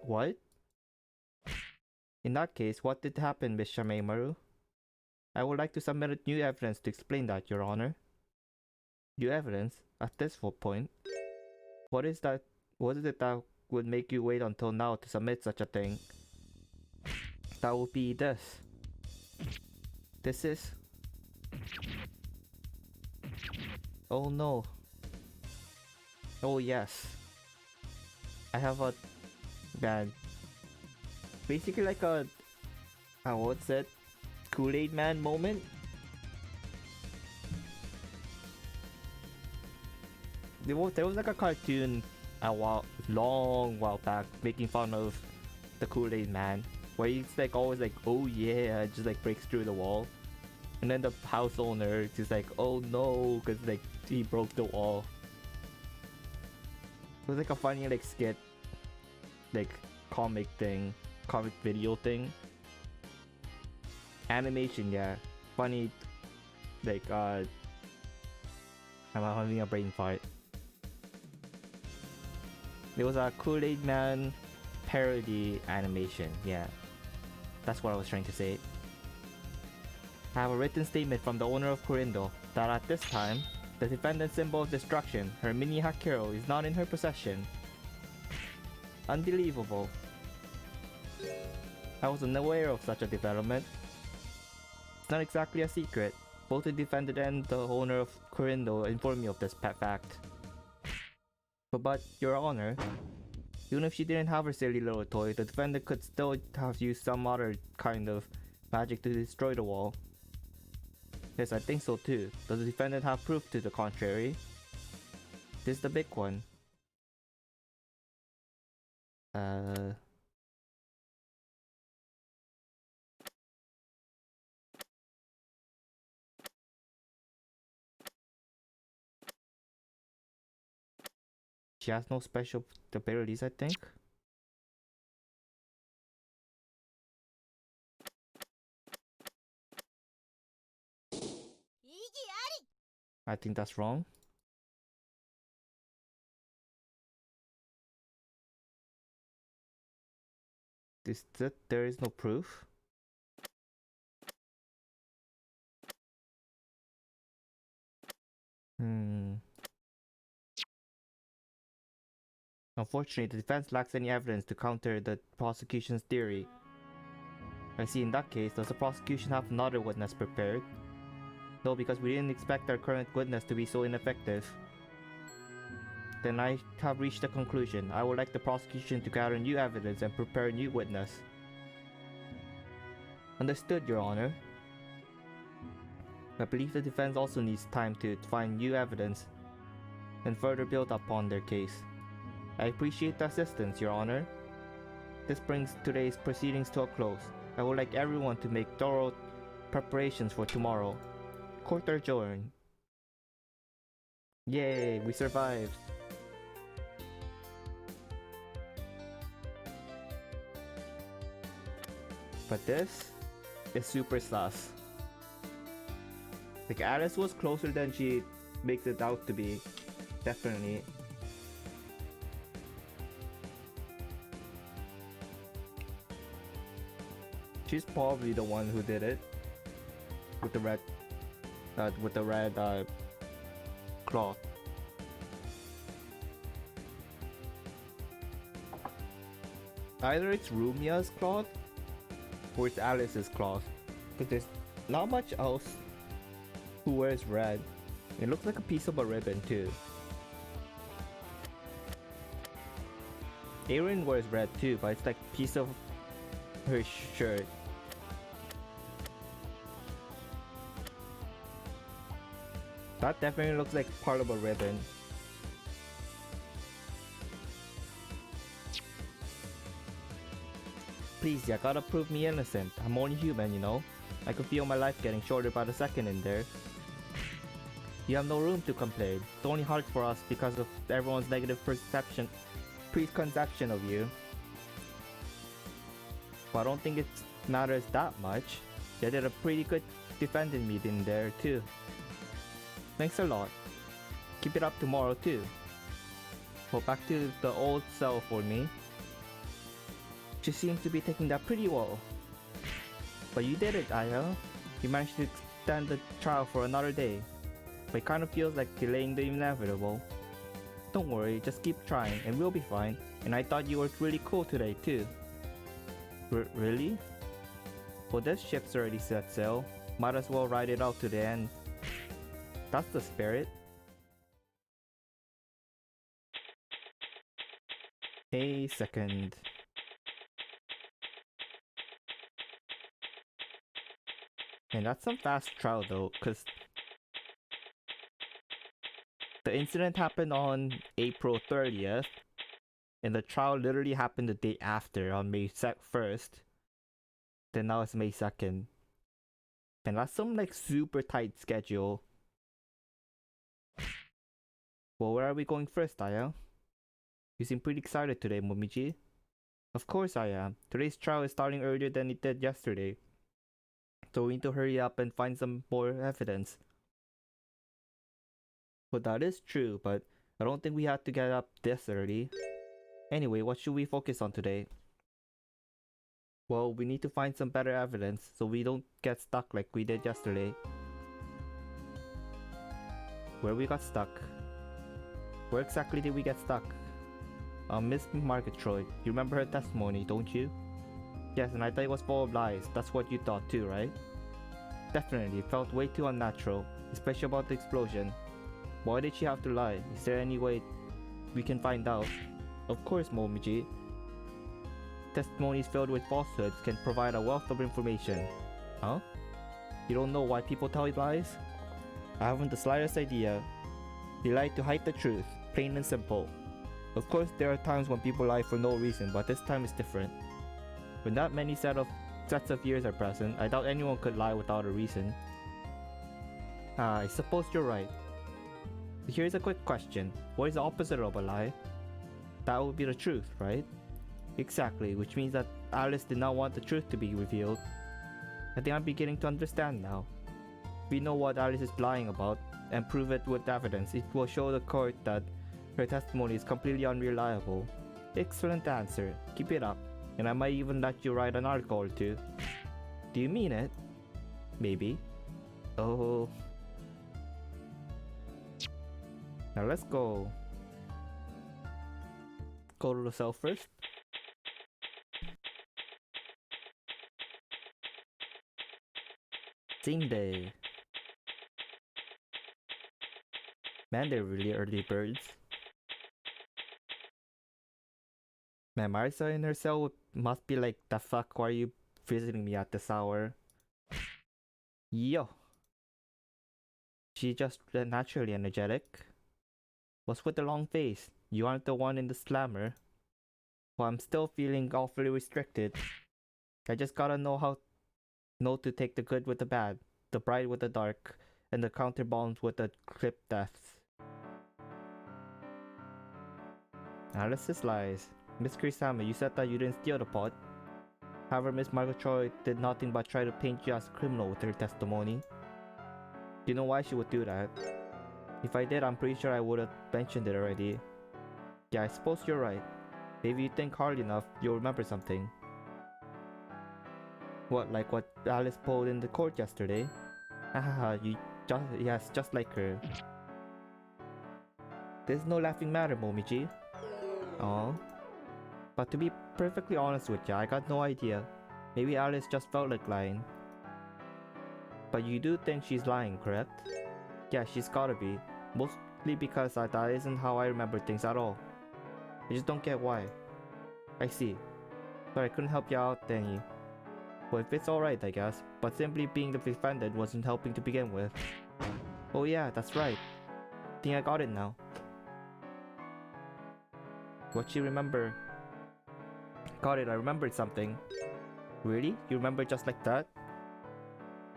What? In that case, what did happen, Miss Shameimaru? I would like to submit new evidence to explain that, Your Honor. New evidence? At this point? What is that? What is it that would make you wait until now to submit such a thing? That would be this. This is... Oh no. Oh yes. I have a... Man. Basically like a... what's that? Kool-Aid Man moment? There was like a cartoon long while back making fun of the Kool-Aid Man, where he's like always like, oh yeah, just like breaks through the wall, and then the house owner is like, oh no, because like he broke the wall. It was like a funny like skit, like comic video thing, animation, yeah, funny, like I'm having a brain fart. It was a Kool-Aid Man parody animation, yeah. That's what I was trying to say. I have a written statement from the owner of Kurindo that at this time, the defendant's symbol of destruction, her mini Hakuro, is not in her possession. Unbelievable. I wasn't aware of such a development. It's not exactly a secret. Both the defendant and the owner of Kurindo informed me of this fact. But, Your Honor, even if she didn't have her silly little toy, the defendant could still have used some other kind of magic to destroy the wall. Yes, I think so too. Does the defendant have proof to the contrary? This is the big one. She has no special abilities, I think. I think that's wrong. Is that there is no proof? Unfortunately, the defense lacks any evidence to counter the prosecution's theory. I see, in that case, does the prosecution have another witness prepared? No, because we didn't expect our current witness to be so ineffective. Then I have reached a conclusion. I would like the prosecution to gather new evidence and prepare a new witness. Understood, Your Honor. I believe the defense also needs time to find new evidence and further build upon their case. I appreciate the assistance, Your Honor. This brings today's proceedings to a close. I would like everyone to make thorough preparations for tomorrow. Court adjourned. Yay, we survived. But this is super sus. Like, Alice was closer than she makes it out to be. Definitely. She's probably the one who did it. With the red cloth. Either it's Rumia's cloth or it's Alice's cloth. But there's not much else who wears red. It looks like a piece of a ribbon too. Erin wears red too, but it's like a piece of her shirt. That definitely looks like part of a ribbon. Please, you gotta prove me innocent. I'm only human, you know. I could feel my life getting shorter by the second in there. You have no room to complain. It's only hard for us because of everyone's negative preconception of you. But I don't think it matters that much. You did a pretty good defending me in there too. Thanks a lot. Keep it up tomorrow too. Go back to the old self for me. She seems to be taking that pretty well. But you did it, Aya. You managed to extend the trial for another day. But it kind of feels like delaying the inevitable. Don't worry, just keep trying and we'll be fine. And I thought you worked really cool today too. Really? Well, this ship's already set sail. Might as well ride it out to the end. That's the spirit. A second. And that's some fast trial though, cause the incident happened on April 30th, and the trial literally happened the day after, on May 1st. Then now it's May 2nd. And that's some like super tight schedule. Well, where are we going first, Aya? You seem pretty excited today, Momiji. Of course I am. Today's trial is starting earlier than it did yesterday. So we need to hurry up and find some more evidence. Well, that is true, but I don't think we have to get up this early. Anyway, what should we focus on today? Well, we need to find some better evidence so we don't get stuck like we did yesterday. Where we got stuck? Where exactly did we get stuck? Miss Margatroyd, you remember her testimony, don't you? Yes, and I thought it was full of lies. That's what you thought too, right? Definitely, it felt way too unnatural, especially about the explosion. Why did she have to lie? Is there any way we can find out? Of course, Momiji. Testimonies filled with falsehoods can provide a wealth of information. Huh? You don't know why people tell lies? I haven't the slightest idea. They lie to hide the truth, plain and simple. Of course, there are times when people lie for no reason, but this time is different. When that many sets of years are present, I doubt anyone could lie without a reason. I suppose you're right. Here's a quick question. What is the opposite of a lie? That would be the truth, right? Exactly, which means that Alice did not want the truth to be revealed. I think I'm beginning to understand now. We know what Alice is lying about, and prove it with evidence. It will show the court that her testimony is completely unreliable. Excellent answer. Keep it up. And I might even let you write an article or two. Do you mean it? Maybe. Oh. Now let's go. Go to the cell first. Same day. Man, they're really early birds. Man, Marisa in her cell must be like, the fuck, why are you visiting me at this hour? Yo. She just naturally energetic. What's with the long face? You aren't the one in the slammer. Well, I'm still feeling awfully restricted. I just gotta know to take the good with the bad, the bright with the dark, and the counterbalance with the clip deaths. Alice's lies. Miss Kurisama, you said that you didn't steal the pot. However, Miss Margaret Choi did nothing but try to paint you as a criminal with her testimony. Do you know why she would do that? If I did, I'm pretty sure I would have mentioned it already. Yeah, I suppose you're right. Maybe you think hard enough, you'll remember something. What, like what Alice pulled in the court yesterday? Hahaha, yes, just like her. There's no laughing matter, Momiji. Aw. But to be perfectly honest with you, I got no idea. Maybe Alice just felt like lying. But you do think she's lying, correct? Yeah, she's gotta be. Mostly because that isn't how I remember things at all. I just don't get why. I see. Sorry, I couldn't help you out, Danny. Well, if it's alright, I guess. But simply being the defendant wasn't helping to begin with. Oh yeah, that's right. Think I got it now. What you remember? Got it, I remembered something. Really? You remember just like that?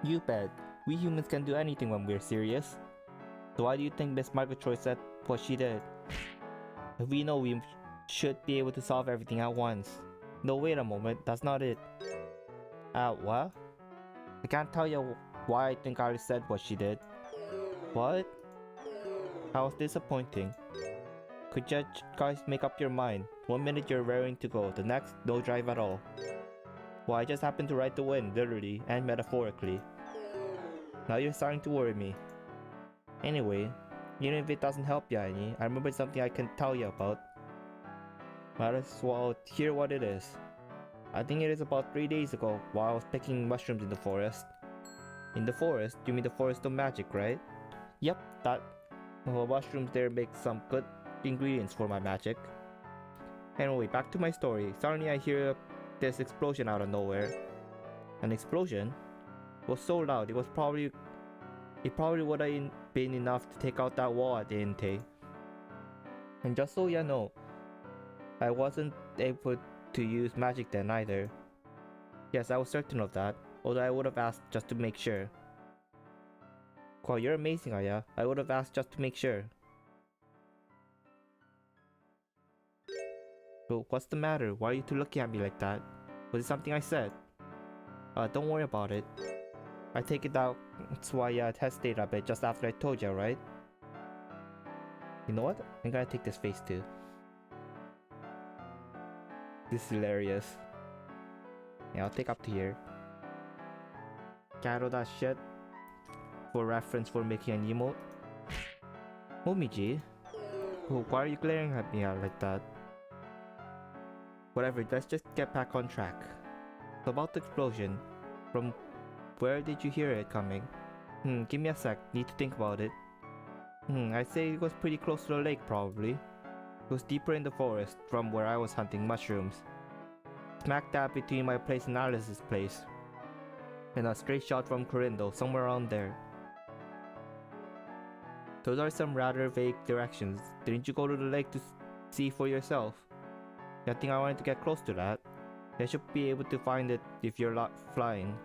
You bet. We humans can do anything when we're serious. So why do you think Miss Margaret Choi said what she did? We know we should be able to solve everything at once. No, wait a moment, that's not it. What? I can't tell you why I think Alice said what she did. What? How was disappointing. Could you guys make up your mind? 1 minute you're raring to go, the next, no drive at all. Well, I just happened to ride the wind, literally and metaphorically. Now you're starting to worry me. Anyway, even if it doesn't help you any, I remembered something I can tell you about. Might as well hear what it is. I think it is about 3 days ago while I was picking mushrooms in the forest. In the forest? You mean the forest of magic, right? Yep, that. Well, mushrooms there make some good ingredients for my magic. Anyway, back to my story. Suddenly I hear this explosion out of nowhere. An explosion? It was so loud, it probably would have been enough to take out that wall at the Inte. And just so you know, I wasn't able to use magic then either. Yes, I was certain of that, although I would have asked just to make sure. Wow, you're amazing, Aya. I would have asked just to make sure. But what's the matter? Why are you two looking at me like that? Was it something I said? Don't worry about it. I take it out. That's why I hesitated a bit just after I told you, right? You know what? I'm gonna take this face too. This is hilarious. Yeah, I'll take up to here. Caro that shit. For reference for making an emote. Momiji? Oh, why are you glaring at me like that? Whatever, let's just get back on track. So about the explosion. From where did you hear it coming? Give me a sec, need to think about it. I'd say it was pretty close to the lake probably. It was deeper in the forest from where I was hunting mushrooms. Smack dab between my place and Alice's place. And a straight shot from Corindo, somewhere around there. Those are some rather vague directions. Didn't you go to the lake to see for yourself? I think I wanted to get close to that. I should be able to find it if you're flying.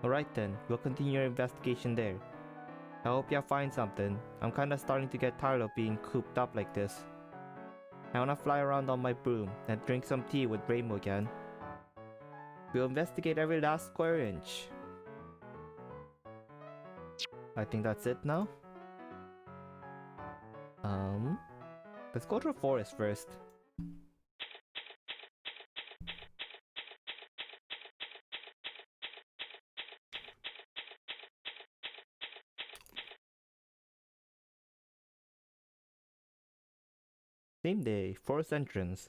Alright then, we'll continue your investigation there. I hope you find something. I'm kinda starting to get tired of being cooped up like this. I wanna fly around on my broom and drink some tea with Rainbow again. We'll investigate every last square inch. I think that's it now. Let's go to the forest first. Same day, forest entrance.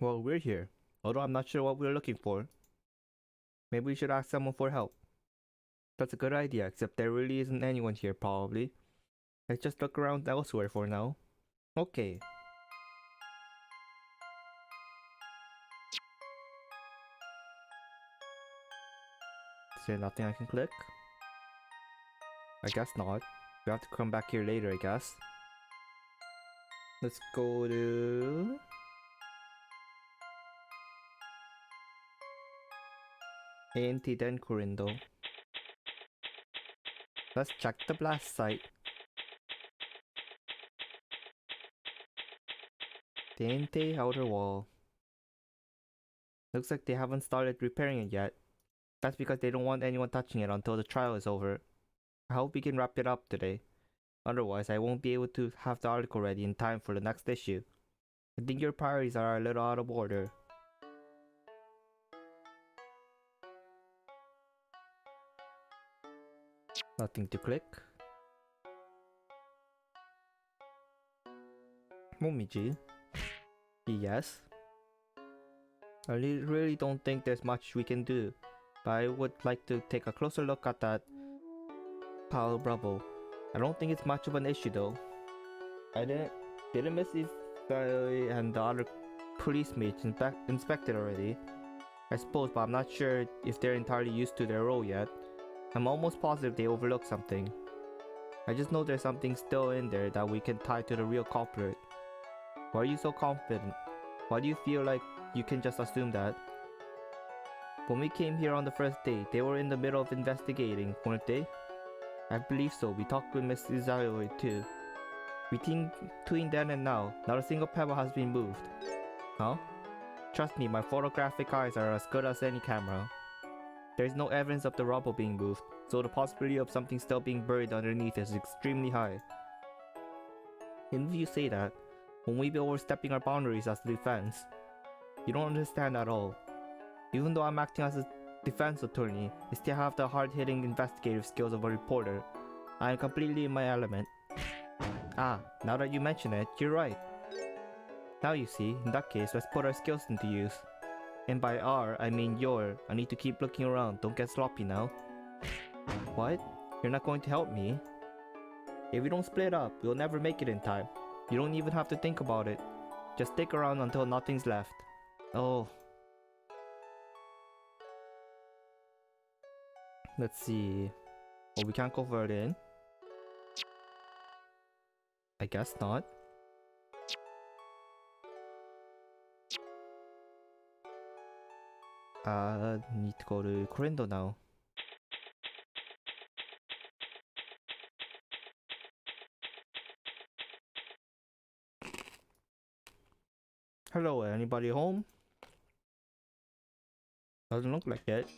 Well, we're here. Although I'm not sure what we're looking for. Maybe we should ask someone for help. That's a good idea, except there really isn't anyone here probably. Let's just look around elsewhere for now. Okay. Is there nothing I can click? I guess not. We have to come back here later, I guess. Let's go to... ANT Den Corindo. Let's check the blast site. TNT outer wall. Looks like they haven't started repairing it yet. That's because they don't want anyone touching it until the trial is over. I hope we can wrap it up today. Otherwise, I won't be able to have the article ready in time for the next issue. I think your priorities are a little out of order. Nothing to click. Momiji. Yes. I really don't think there's much we can do, but I would like to take a closer look at that pile of rubble. I don't think it's much of an issue though. I didn't Mrs. and the other police mates inspected already? I suppose, but I'm not sure if they're entirely used to their role yet. I'm almost positive they overlooked something. I just know there's something still in there that we can tie to the real culprit. Why are you so confident? Why do you feel like you can just assume that? When we came here on the first day, they were in the middle of investigating, weren't they? I believe so. We talked with Mrs. Izayoi too. Between then and now, not a single pebble has been moved. Huh? Trust me, my photographic eyes are as good as any camera. There is no evidence of the rubble being moved, so the possibility of something still being buried underneath is extremely high. Even if you say that, won't we be overstepping our boundaries as the defense? You don't understand at all. Even though I'm acting as a defense attorney, I still have the hard-hitting investigative skills of a reporter. I am completely in my element. Ah, now that you mention it, you're right. Now you see, in that case, let's put our skills into use. And by our, I mean your. I need to keep looking around, don't get sloppy now. What? You're not going to help me? If we don't split up, we'll never make it in time. You don't even have to think about it. Just stick around until nothing's left. Oh. Let's see. Oh, we can't go further in? I guess not. Need to go to Corindo now. Hello, anybody home? Doesn't look like it.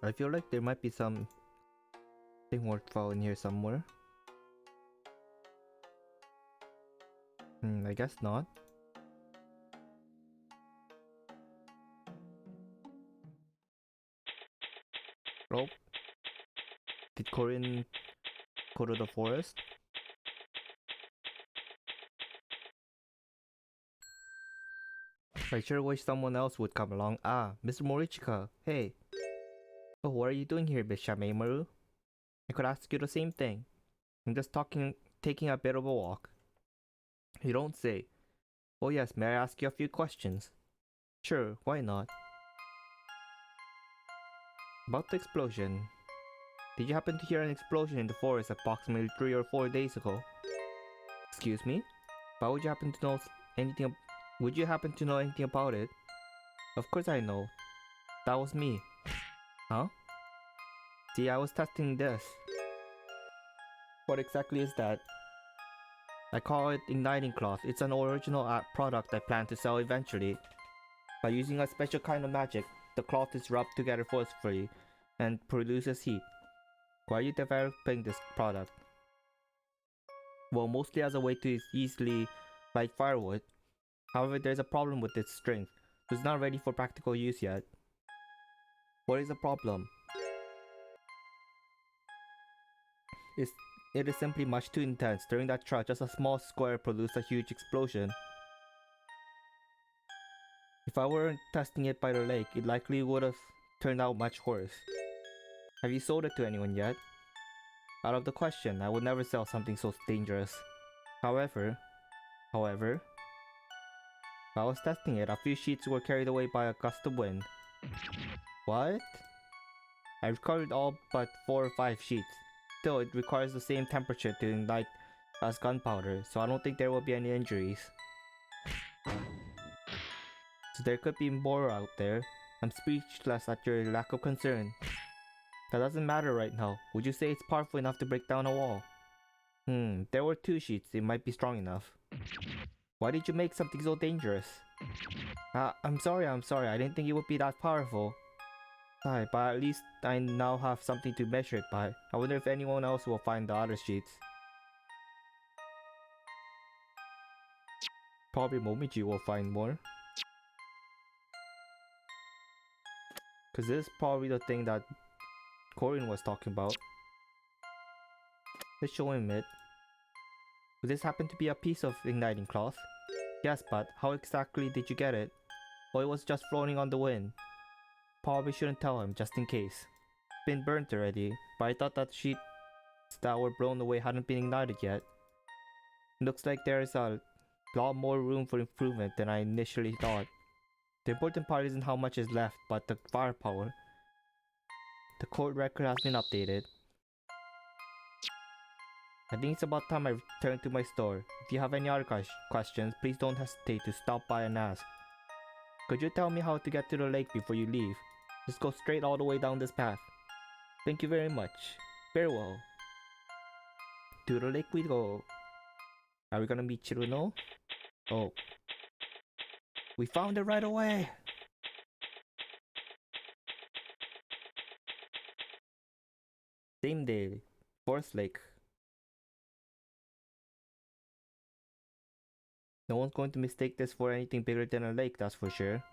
I feel like there might be something worthwhile in here somewhere. I guess not. Oh. Did Corin go to the forest? I sure wish someone else would come along. Ah, Mr. Morichika, hey. Oh, what are you doing here, Miss Shameimaru? I could ask you the same thing. I'm just taking a bit of a walk. You don't say. Oh yes, may I ask you a few questions? Sure, why not? About the explosion. Did you happen to hear an explosion in the forest approximately 3 or 4 days ago? Excuse me? Why would you happen to know anything? Would you happen to know anything about it? Of course I know. That was me. Huh? See, I was testing this. What exactly is that? I call it igniting cloth. It's an original product I plan to sell eventually. By using a special kind of magic, the cloth is rubbed together forcefully and produces heat. Why are you developing this product? Well, mostly as a way to easily light firewood. However, there's a problem with its strength, so it's not ready for practical use yet. What is the problem? It is simply much too intense. During that shot, just a small square produced a huge explosion. If I weren't testing it by the lake, it likely would have turned out much worse. Have you sold it to anyone yet? Out of the question, I would never sell something so dangerous. However, while I was testing it, a few sheets were carried away by a gust of wind. What? I recovered all but 4 or 5 sheets. Still, it requires the same temperature to ignite as gunpowder, so I don't think there will be any injuries. So there could be more out there. I'm speechless at your lack of concern. That doesn't matter right now. Would you say it's powerful enough to break down a wall? There were 2 sheets. It might be strong enough. Why did you make something so dangerous? I'm sorry. I didn't think it would be that powerful. Sorry, but at least I now have something to measure it by. I wonder if anyone else will find the other sheets. Probably Momiji will find more. Cause this is probably the thing that Korin was talking about. Let's show him it. Would this happen to be a piece of igniting cloth? Yes, but how exactly did you get it? Well, it was just floating on the wind. Probably shouldn't tell him, just in case. It's been burnt already, but I thought that sheets that were blown away hadn't been ignited yet. It looks like there's a lot more room for improvement than I initially thought. The important part isn't how much is left, but the firepower. The court record has been updated. I think it's about time I return to my store. If you have any other questions, please don't hesitate to stop by and ask. Could you tell me how to get to the lake before you leave? Just go straight all the way down this path. Thank you very much. Very well. To the lake we go. Are we gonna meet Chiruno? Oh. We found it right away! Same day. Forest Lake. No one's going to mistake this for anything bigger than a lake, that's for sure.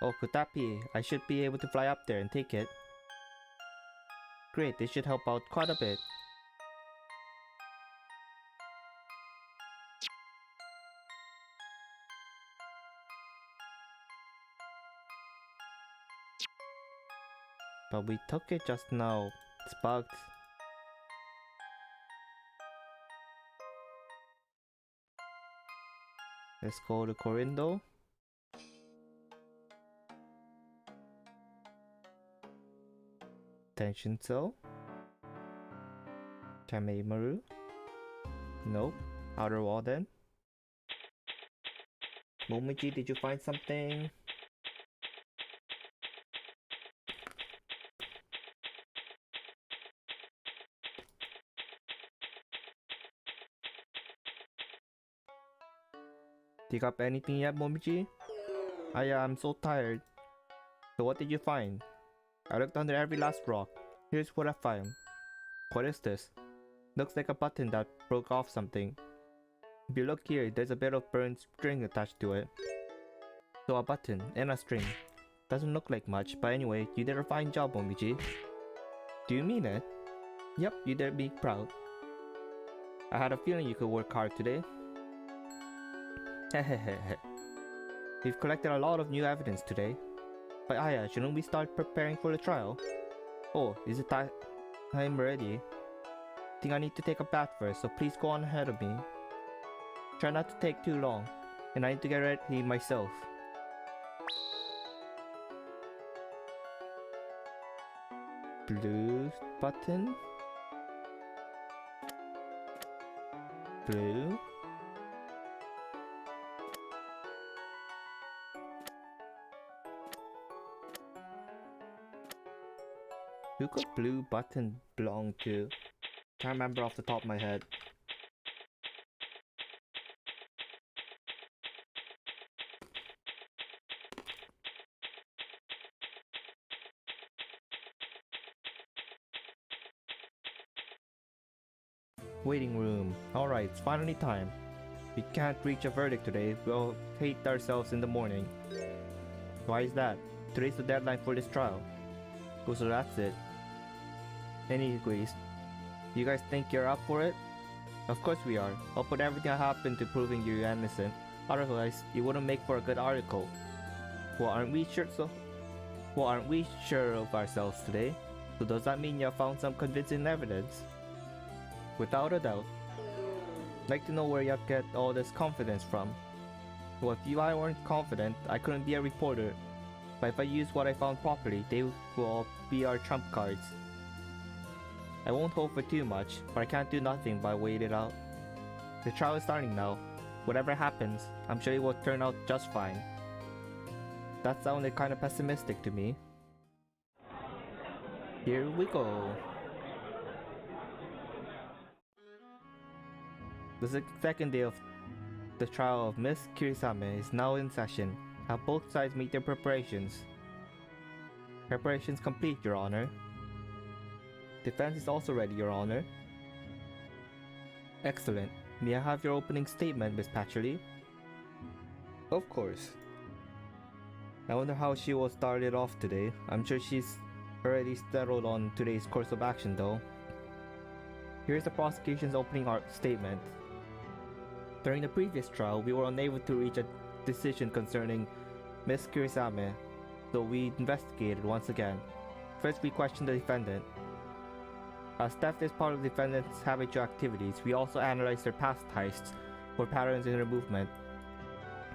Oh, Kutapi, I should be able to fly up there and take it. Great, this should help out quite a bit. But we took it just now. It's bugged. Let's go to Corindo. Tension cell. Shameimaru. Nope. Outer wall then. Momiji, did you find something? Dig up anything yet, Momiji? I'm so tired. So what did you find? I looked under every last rock. Here's what I found. What is this? Looks like a button that broke off something. If you look here, there's a bit of burned string attached to it. So a button and a string. Doesn't look like much, but anyway, you did a fine job, Momiji. Do you mean it? Yep, you did be proud. I had a feeling you could work hard today. Hehehehe. We've collected a lot of new evidence today. But Aya, shouldn't we start preparing for the trial? Oh, is it time already? I think I need to take a bath first, so please go on ahead of me. Try not to take too long, and I need to get ready myself. Blue button? Blue? Who could blue button belong to? Can't remember off the top of my head. Waiting room. Alright, it's finally time. We can't reach a verdict today. We'll hate ourselves in the morning. Why is that? Today's the deadline for this trial. Oh, so that's it. Anyways, you guys think you're up for it? Of course we are. I'll put everything I have into proving you're innocent. Otherwise, it wouldn't make for a good article. Well, aren't we sure of ourselves today? So does that mean you have found some convincing evidence? Without a doubt. I'd like to know where you get all this confidence from. Well, if I weren't confident, I couldn't be a reporter. But if I use what I found properly, they will all be our trump cards. I won't hope for too much, but I can't do nothing but wait it out. The trial is starting now. Whatever happens, I'm sure it will turn out just fine. That sounded kind of pessimistic to me. Here we go. The second day of the trial of Miss Kirisame is now in session. Have both sides meet their preparations. Preparations complete, Your Honor. Defense is also ready, Your Honor. Excellent. May I have your opening statement, Miss Patcherly? Of course. I wonder how she will start it off today. I'm sure she's already settled on today's course of action though. Here's the prosecution's opening statement. During the previous trial, we were unable to reach a decision concerning Miss Kirisame, so we investigated once again. First, we questioned the defendant. As theft is part of the defendant's habitual activities, we also analyzed their past heists for patterns in her movement.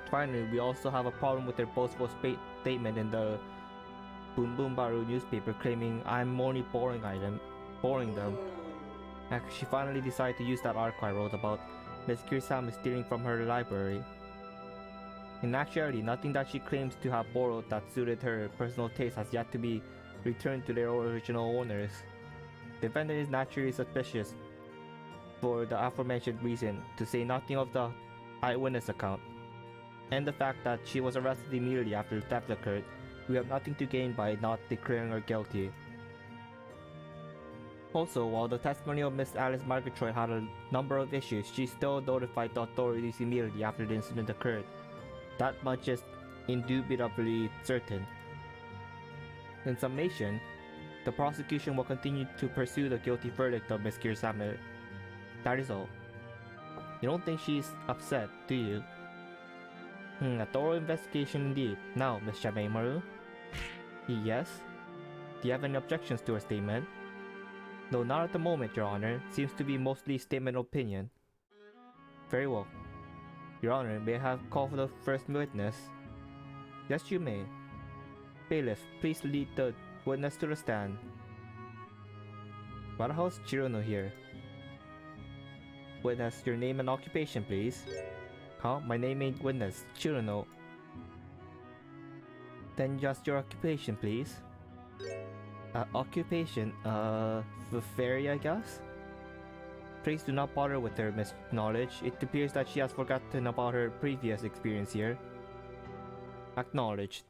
Finally, we also have a problem with their boastful statement in the Bunbunbaru newspaper claiming I'm only boring them. She finally decided to use that article I wrote about Miss Kirisame stealing from her library. In actuality, nothing that she claims to have borrowed that suited her personal taste has yet to be returned to their original owners. The defendant is naturally suspicious for the aforementioned reason, to say nothing of the eyewitness account, and the fact that she was arrested immediately after the theft occurred. We have nothing to gain by not declaring her guilty. Also, while the testimony of Miss Alice Murgatroyd had a number of issues, she still notified the authorities immediately after the incident occurred. That much is indubitably certain. In summation, the prosecution will continue to pursue the guilty verdict of Miss Kirisame. That is all. You don't think she's upset, do you? A thorough investigation indeed. Now, Miss Shameimaru? Yes? Do you have any objections to her statement? No, not at the moment, Your Honor. Seems to be mostly statement of opinion. Very well. Your Honor, may I have call for the first witness? Yes, you may. Bailiff, please lead the witness to the stand. Warehouse Chirono here. Witness, your name and occupation, please. Huh? My name ain't Witness. Chirono. Then just your occupation, please. Occupation? The fairy, I guess? Please do not bother with her, Miss Knowledge. It appears that she has forgotten about her previous experience here. Acknowledged.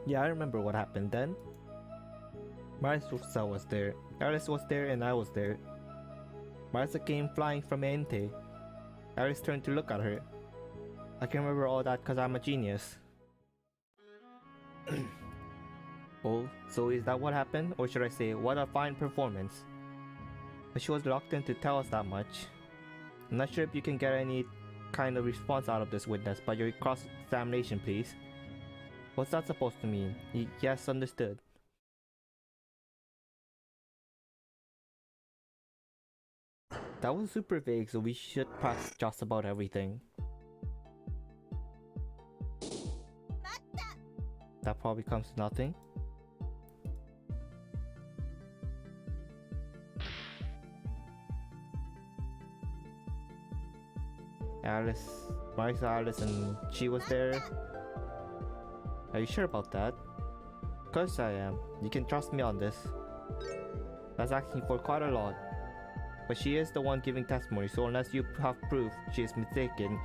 Yeah, I remember what happened then. Marisa was there, Alice was there, and I was there. Marisa came flying from Ente. Alice turned to look at her. I can remember all that because I'm a genius. Oh, so is that what happened? Or should I say, what a fine performance? But she was reluctant to tell us that much. I'm not sure if you can get any kind of response out of this witness, but your cross-examination, please. What's that supposed to mean? Yes, understood. That was super vague, so we should pass just about everything. That probably comes to nothing. Marisa, Alice, and she was there. Are you sure about that? Of course I am. You can trust me on this. That's asking for quite a lot. But she is the one giving testimony, so unless you have proof she is mistaken,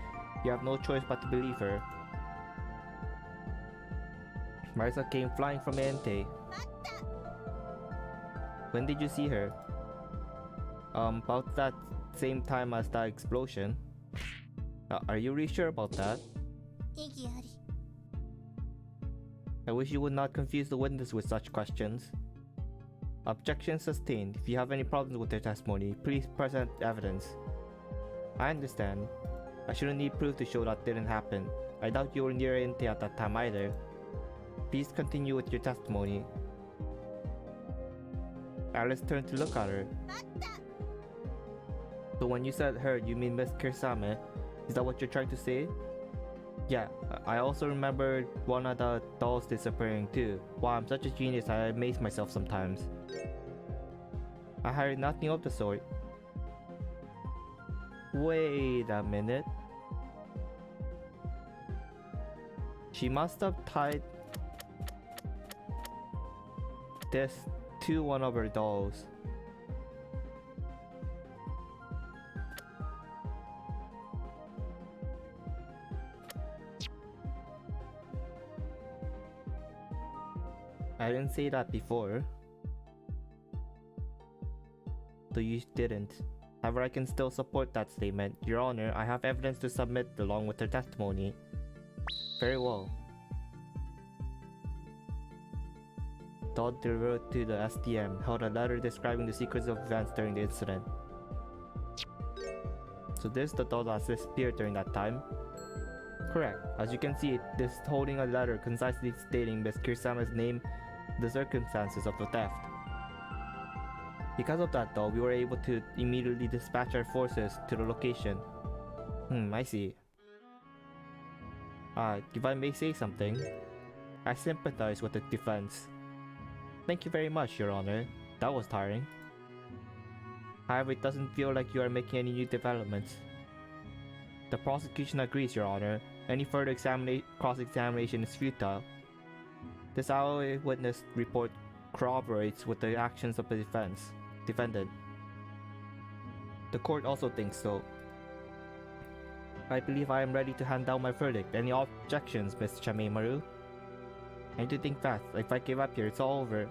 you have no choice but to believe her. Marisa came flying from Ente. When did you see her? About that same time as that explosion. Are you really sure about that? I wish you would not confuse the witness with such questions. Objection sustained. If you have any problems with their testimony, please present evidence. I understand. I shouldn't need proof to show that didn't happen. I doubt you were near Ente at that time either. Please continue with your testimony. Alice turned to look at her. So when you said her, you mean Miss Kirsame? Is that what you're trying to say? Yeah, I also remember one of the dolls disappearing too. Wow, I'm such a genius, I amaze myself sometimes. I heard nothing of the sort. Wait a minute. She must have tied this to one of her dolls. I didn't say that before. So you didn't. However, I can still support that statement. Your Honor, I have evidence to submit along with her testimony. Very well. Dodd wrote to the STM, held a letter describing the sequence of events during the incident. So this is the doll that disappeared during that time? Correct. As you can see, this is holding a letter concisely stating Ms. Kirsame's name, the circumstances of the theft. Because of that though, we were able to immediately dispatch our forces to the location. I see. If I may say something, I sympathize with the defense. Thank you very much, Your Honor. That was tiring. However, it doesn't feel like you are making any new developments. The prosecution agrees, Your Honor. Any further cross-examination is futile. This eyewitness report corroborates with the actions of the defendant. The court also thinks so. I believe I am ready to hand down my verdict. Any objections, Miss Shameimaru? I need to think fast. If I give up here, it's all over.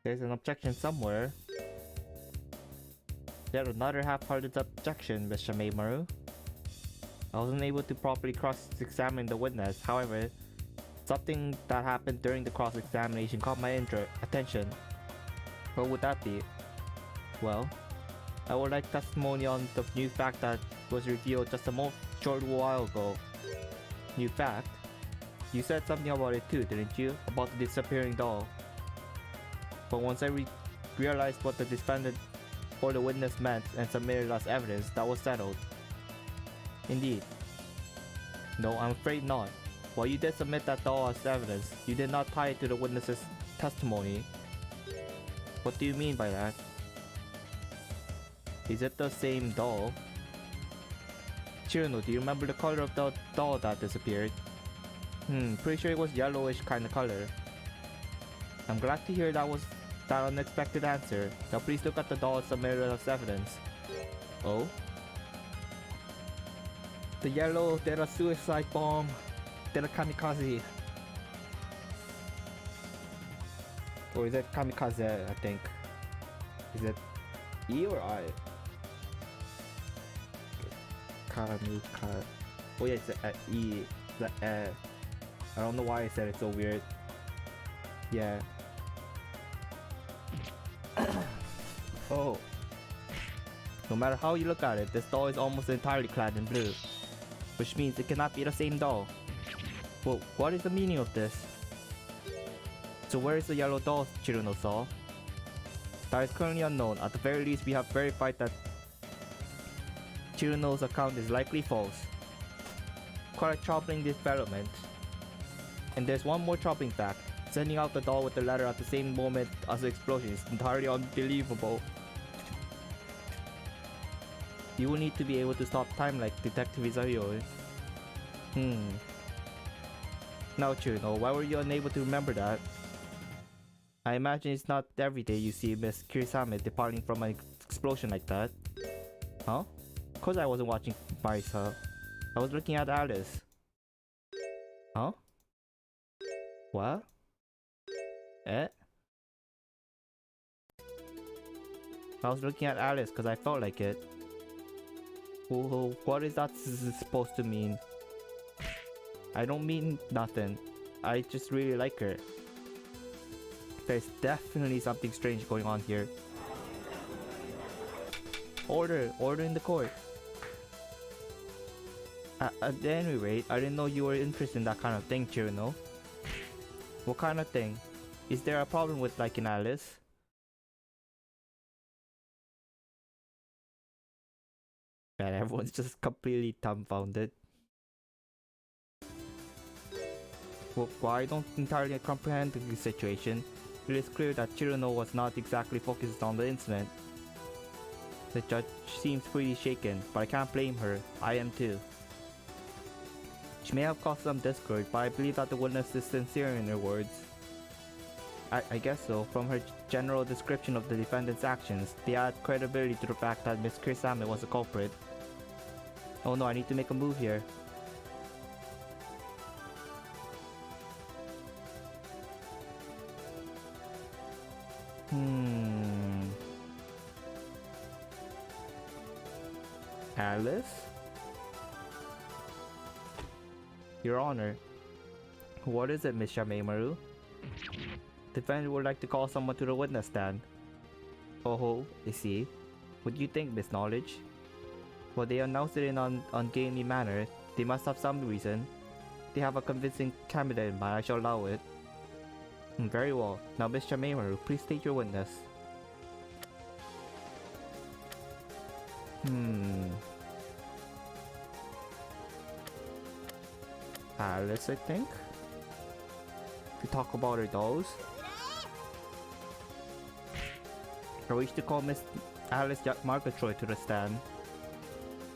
There's an objection somewhere. Yet another half-hearted objection, Miss Shameimaru. I wasn't able to properly cross-examine the witness. However, something that happened during the cross-examination caught my attention. What would that be? Well, I would like testimony on the new fact that was revealed just a short while ago. New fact? You said something about it too, didn't you? About the disappearing doll. But once I realized what the defendant or the witness meant and submitted as evidence, that was settled. Indeed. No, I'm afraid not. While you did submit that doll as evidence, you did not tie it to the witness's testimony. What do you mean by that? Is it the same doll? Chirino, do you remember the color of the doll that disappeared? Pretty sure it was yellowish kind of color. I'm glad to hear that unexpected answer. Now please look at the doll submitted as evidence. Oh? The yellow did a suicide bomb. Did a kamikaze. Or is it kamikaze, I think. Is it E or I? Kamikaze. Oh yeah, it's E. The I don't know why I said it so weird. Yeah. Oh. No matter how you look at it, this doll is almost entirely clad in blue. which means it cannot be the same doll. Well, what is the meaning of this? So where is the yellow doll Chiruno saw? That is currently unknown. At the very least, we have verified that Chiruno's account is likely false. Quite a troubling development. And there's one more troubling fact. Sending out the doll with the letter at the same moment as the explosion is entirely unbelievable. You will need to be able to stop time like Detective Izayo. Now Chiruno, why were you unable to remember that? I imagine it's not every day you see Miss Kirisame departing from an explosion like that. Huh? Of course I wasn't watching Marisa. I was looking at Alice. Huh? What? Eh? I was looking at Alice because I felt like it. Whoa, what is that supposed to mean? I don't mean nothing. I just really like her. There's definitely something strange going on here. Order in the court. At any rate, I didn't know you were interested in that kind of thing, Chiruno. What kind of thing? Is there a problem with liking Alice? Man, everyone's just completely dumbfounded. Well, I don't entirely comprehend the situation. It is clear that Chiruno was not exactly focused on the incident. The judge seems pretty shaken, but I can't blame her. I am too. She may have caused some discord, but I believe that the witness is sincere in her words. I guess so. From her general description of the defendant's actions, they add credibility to the fact that Miss Kirisame was the culprit. Oh no, I need to make a move here. Alice? Your Honor. What is it, Miss Shameimaru? Defendant would like to call someone to the witness stand. Oh, I see. What do you think, Miss Knowledge? Well, they announced it in an ungainly manner. They must have some reason. They have a convincing candidate in mind. I shall allow it. Very well. Now, Miss Shameimaru, please state your witness. Alice, I think? To talk about her dolls? I wish to call Miss Alice Margatroyd to the stand.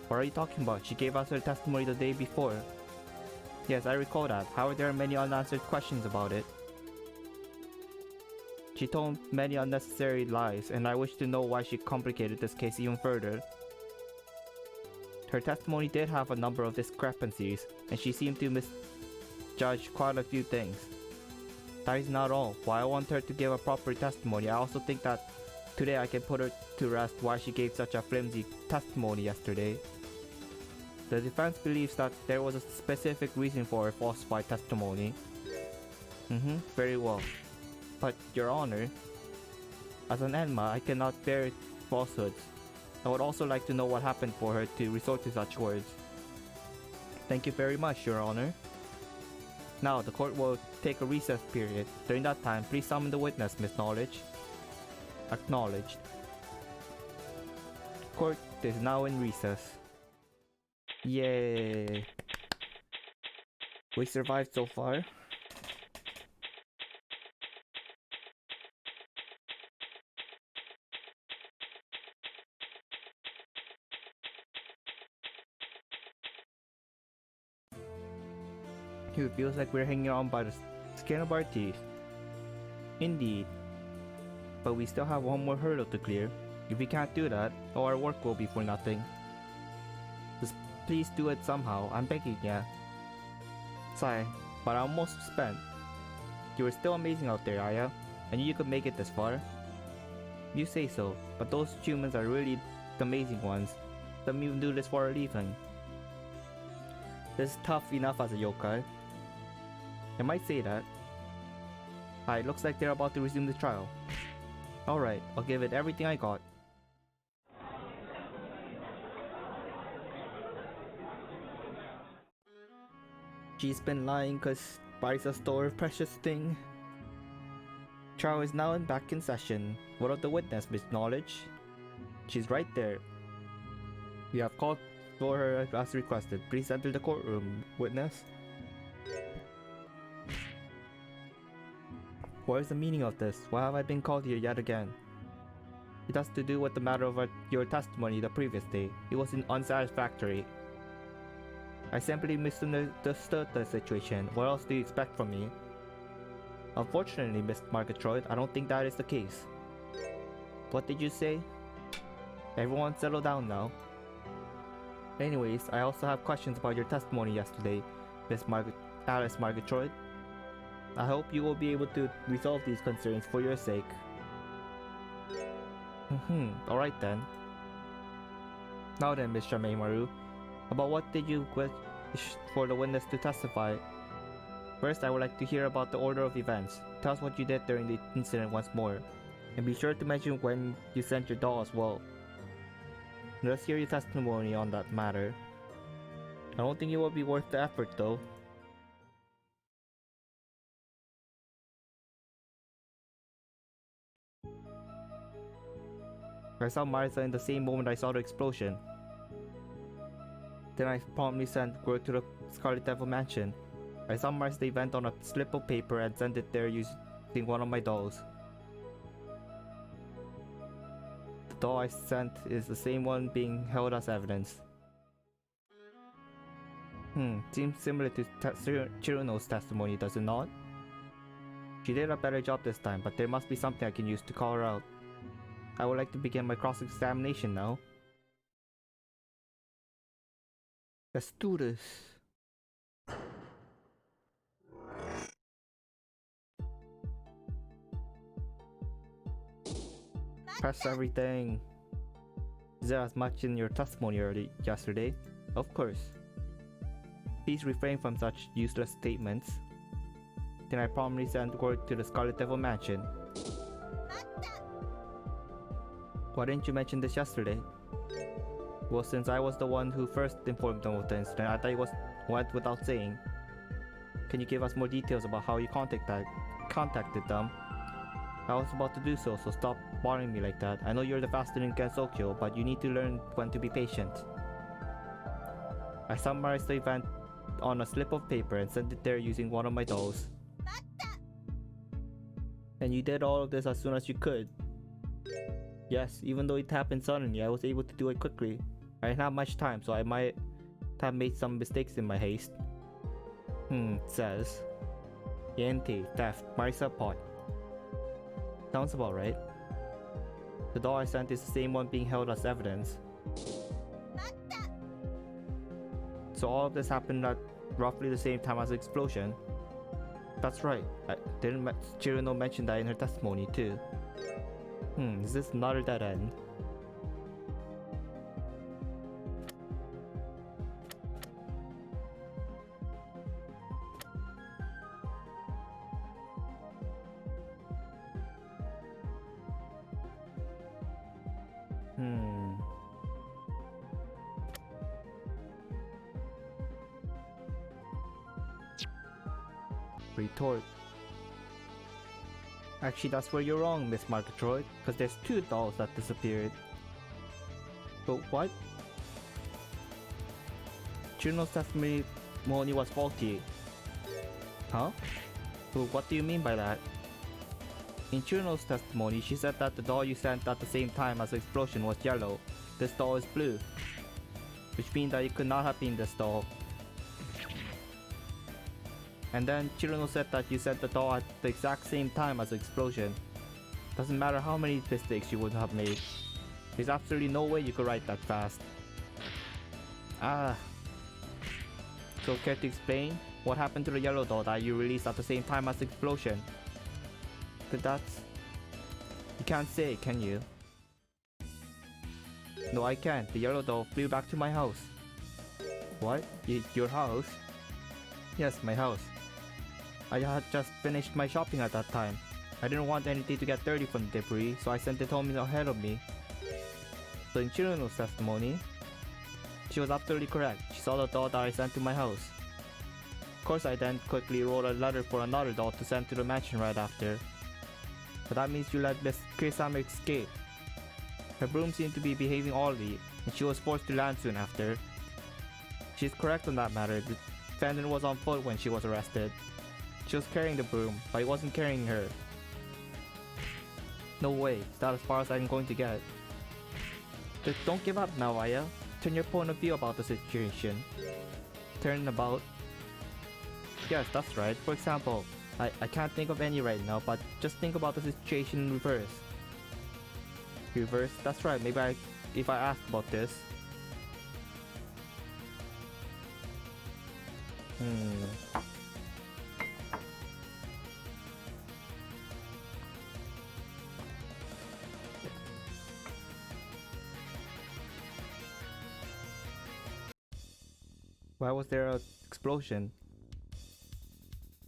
What are you talking about? She gave us her testimony the day before. Yes, I recall that. However, there are many unanswered questions about it. She told many unnecessary lies, and I wish to know why she complicated this case even further. Her testimony did have a number of discrepancies, and she seemed to misjudge quite a few things. That is not all. While I want her to give a proper testimony, I also think that today I can put her to rest why she gave such a flimsy testimony yesterday. The defense believes that there was a specific reason for her falsified testimony. Very well. But, Your Honor, as an Enma, I cannot bear falsehoods. I would also like to know what happened for her to resort to such words. Thank you very much, Your Honor. Now, the court will take a recess period. During that time, please summon the witness, Miss Knowledge. Acknowledged. Court is now in recess. Yay! We survived so far. It feels like we're hanging on by the skin of our teeth. Indeed. But we still have one more hurdle to clear. If we can't do that, all our work will be for nothing. Just please do it somehow, I'm begging ya. Sigh, but I'm almost spent. You were still amazing out there, Aya. I knew you could make it this far. You say so, but those humans are really the amazing ones. Some even do this for a living. This is tough enough as a yokai. I might say that. It looks like they're about to resume the trial. Alright, I'll give it everything I got. She's been lying cause Marisa stole her precious thing. Trial is now back in session. What of the witness, Miss Knowledge? She's right there. We have called for her as requested. Please enter the courtroom, witness. What is the meaning of this? Why have I been called here yet again? It has to do with the matter of your testimony the previous day. It was unsatisfactory. I simply misunderstood the situation. What else do you expect from me? Unfortunately, Miss Murgatroyd, I don't think that is the case. What did you say? Everyone settle down now. Anyways, I also have questions about your testimony yesterday, Miss Alice Murgatroyd. I hope you will be able to resolve these concerns for your sake. Alright then. Now then, Miss Shameimaru, about what did you wish for the witness to testify? First, I would like to hear about the order of events. Tell us what you did during the incident once more. And be sure to mention when you sent your doll as well. Let's hear your testimony on that matter. I don't think it will be worth the effort though. I saw Marisa in the same moment I saw the explosion. Then I promptly sent word to the Scarlet Devil Mansion. I summarized the event on a slip of paper and sent it there using one of my dolls. The doll I sent is the same one being held as evidence. Seems similar to Chiruno's testimony, does it not? She did a better job this time, but there must be something I can use to call her out. I would like to begin my cross-examination now. Let's do this. Press everything. Is there as much in your testimony yesterday? Of course. Please refrain from such useless statements. Then I promptly sent word to the Scarlet Devil Mansion. Why didn't you mention this yesterday? Well, since I was the one who first informed them of the incident, I thought it went without saying. Can you give us more details about how you contacted them? I was about to do so stop bothering me like that. I know you're the fastest in Gensokyo, but you need to learn when to be patient. I summarized the event on a slip of paper and sent it there using one of my dolls. And you did all of this as soon as you could. Yes, even though it happened suddenly, I was able to do it quickly. I didn't have much time, so I might have made some mistakes in my haste. It says Yente, theft, Marisa pot. Sounds about right. The doll I sent is the same one being held as evidence. So all of this happened at roughly the same time as the explosion? That's right. Didn't Chiruno mention that in her testimony too? Is this another dead end? Retort. Actually, that's where you're wrong, Miss Murgatroyd, because there's two dolls that disappeared. But what? Chiruno's testimony was faulty. Huh? Well, what do you mean by that? In Chiruno's testimony, she said that the doll you sent at the same time as the explosion was yellow. This doll is blue. Which means that it could not have been this doll. And then Chiruno said that you sent the doll at the exact same time as the explosion. Doesn't matter how many mistakes you would have made. There's absolutely no way you could write that fast. So care to explain? What happened to the yellow doll that you released at the same time as the explosion? But that's... You can't say, can you? No, I can't. The yellow doll flew back to my house. What? Your house? Yes, my house. I had just finished my shopping at that time. I didn't want anything to get dirty from the debris, so I sent it home ahead of me. So in Chiruno's testimony, she was absolutely correct. She saw the doll that I sent to my house. course, I then quickly wrote a letter for another doll to send to the mansion right after. But that means you let Miss Kisame escape. Her broom seemed to be behaving oddly, and she was forced to land soon after. She's correct on that matter. The defendant was on foot when she was arrested. She was carrying the broom, but he wasn't carrying her. No way, it's not as far as I'm going to get. Just don't give up now, Aya. Turn your point of view about the situation. Turn about? Yes, that's right. For example, I can't think of any right now, but just think about the situation in reverse. Reverse? That's right, maybe if I asked about this. Why was there an explosion?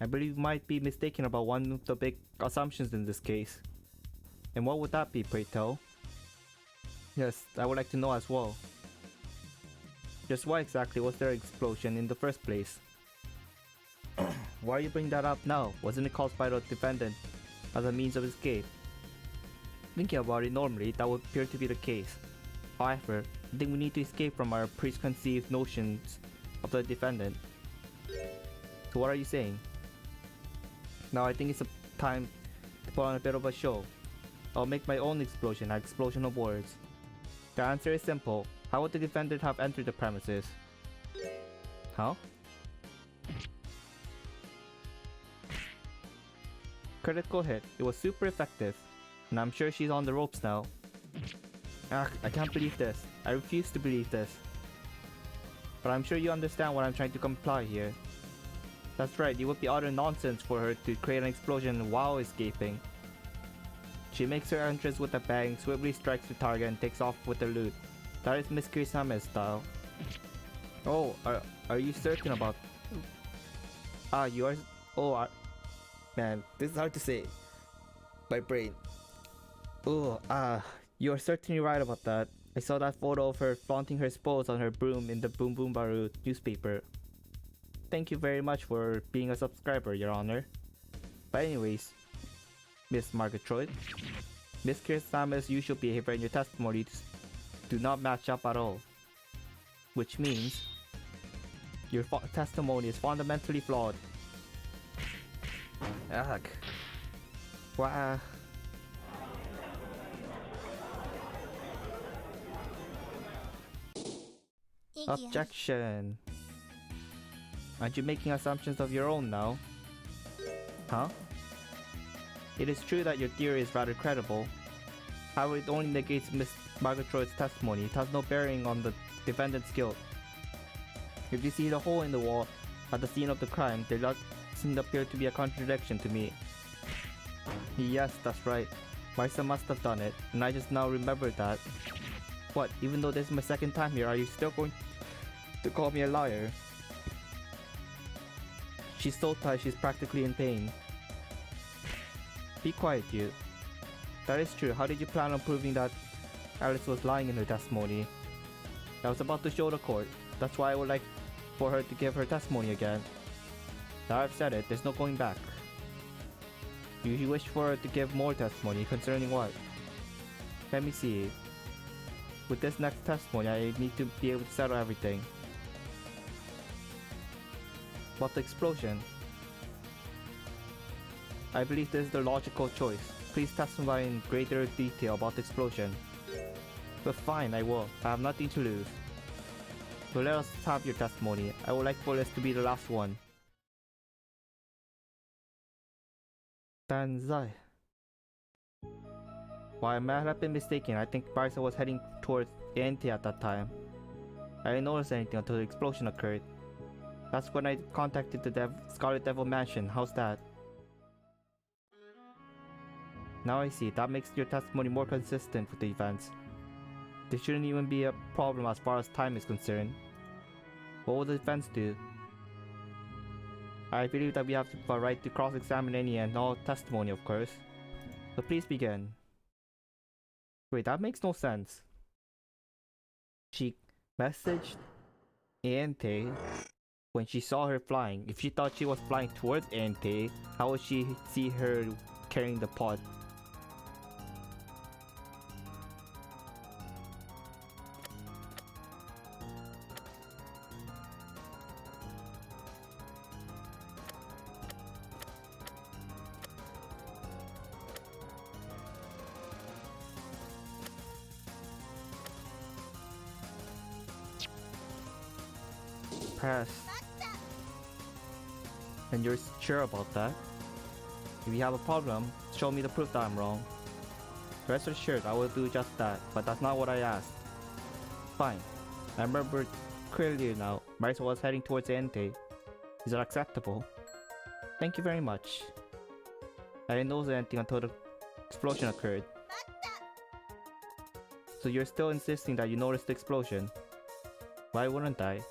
I believe you might be mistaken about one of the big assumptions in this case. And what would that be, pray tell? Yes, I would like to know as well. Just why exactly was there an explosion in the first place? Why are you bringing that up now? Wasn't it caused by the defendant as a means of escape? Thinking about it normally, that would appear to be the case. However, I think we need to escape from our preconceived notions of the defendant. So what are you saying? Now I think it's time to put on a bit of a show. I'll make my own explosion, an explosion of words. The answer is simple. How would the defendant have entered the premises? Huh? Critical hit. It was super effective. And I'm sure she's on the ropes now. I can't believe this. I refuse to believe this. But I'm sure you understand what I'm trying to comply here. That's right, it would be utter nonsense for her to create an explosion while escaping. She makes her entrance with a bang, swiftly strikes the target and takes off with the loot. That is Miss Kirisame's style. Oh, are you certain about... you are... Oh, man, this is hard to say. My brain. Oh, you are certainly right about that. I saw that photo of her flaunting her spoils on her broom in the Boom Boom Baru newspaper. Thank you very much for being a subscriber, Your Honor. But anyways, Miss Margatroyd, Miss Kirisame's usual behavior and your testimonies do not match up at all. Which means, your testimony is fundamentally flawed. Ugh. Wow. Objection. Aren't you making assumptions of your own now? Huh? It is true that your theory is rather credible. However, it only negates Miss Margatroyd's testimony. It has no bearing on the defendant's guilt. If you see the hole in the wall at the scene of the crime, there doesn't appear to be a contradiction to me. Yes, that's right. Marisa must have done it, and I just now remembered that. What, even though this is my second time here, are you still going to call me a liar? She's so tight, she's practically in pain. Be quiet, you. That is true. How did you plan on proving that Alice was lying in her testimony? I was about to show the court. That's why I would like for her to give her testimony again. Now I've said it, there's no going back. You wish for her to give more testimony concerning what? Let me see. With this next testimony, I need to be able to settle everything. But the explosion? I believe this is the logical choice. Please testify in greater detail about the explosion. But fine, I will. I have nothing to lose. So let us have your testimony. I would like for this to be the last one. Danzai. While I might have been mistaken, I think Marisa was heading towards Ente at that time. I didn't notice anything until the explosion occurred. That's when I contacted the Scarlet Devil Mansion. How's that? Now I see. That makes your testimony more consistent with the events. There shouldn't even be a problem as far as time is concerned. What will the defense do? I believe that we have the right to cross-examine any and all testimony, of course. So please begin. Wait, that makes no sense. She messaged Ente When she saw her flying, if she thought she was flying towards Ente, how would she see her carrying the pot? Press. And you're sure about that? If you have a problem, show me the proof that I'm wrong. Rest assured, I will do just that, but that's not what I asked. Fine. I remember clearly now. Marisa was heading towards Ente. Is that acceptable? Thank you very much. I didn't notice anything until the explosion occurred. So you're still insisting that you noticed the explosion? Why wouldn't I?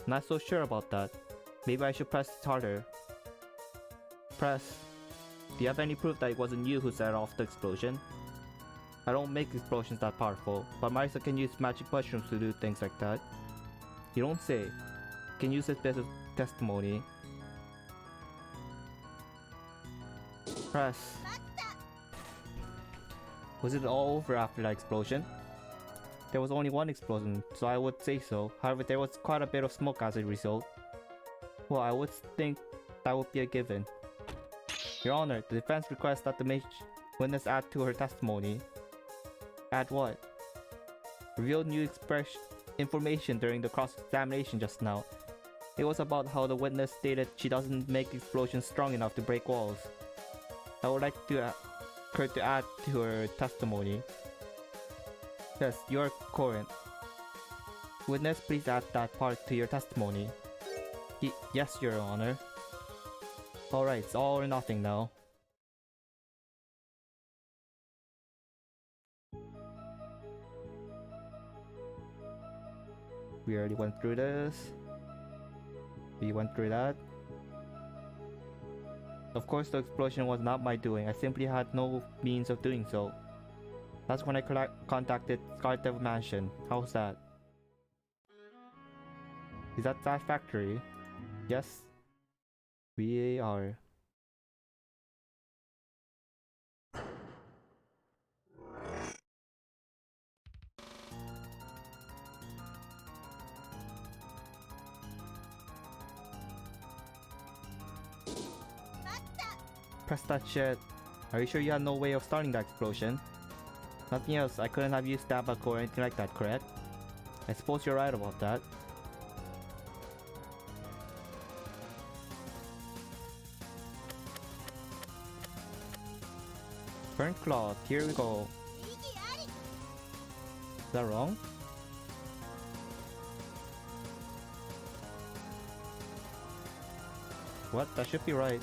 Not so sure about that. Maybe I should press it harder. Press. Do you have any proof that it wasn't you who set off the explosion? I don't make explosions that powerful, but Marisa can use magic mushrooms to do things like that. You don't say. Can use this bit of testimony. Press. Was it all over after that explosion? There was only one explosion, so I would say so. However, there was quite a bit of smoke as a result. Well, I would think that would be a given. Your Honor, the defense requests that the witness add to her testimony. Add what? Revealed new information during the cross-examination just now. It was about how the witness stated she doesn't make explosions strong enough to break walls. I would like her to add to her testimony. Yes, you are current. Witness, please add that part to your testimony. Yes, Your Honor. Alright, it's all or nothing now. We already went through this. We went through that. Of course, the explosion was not my doing. I simply had no means of doing so. That's when I contacted Scarlet Devil Mansion. How's that? Is that satisfactory? Yes. We are. Press that shit. Are you sure you had no way of starting that explosion? Nothing else. I couldn't have used tobacco or anything like that, correct? I suppose you're right about that. Burnt cloth. Here we go. Is that wrong? What? That should be right.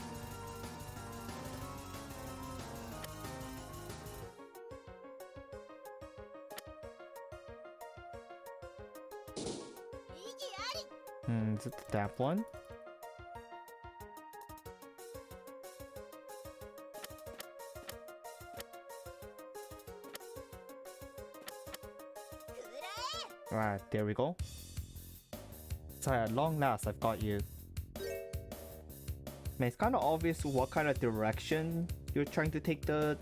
Is it the tap one? Alright, there we go. So at long last, I've got you. Man, it's kind of obvious what kind of direction you're trying to take the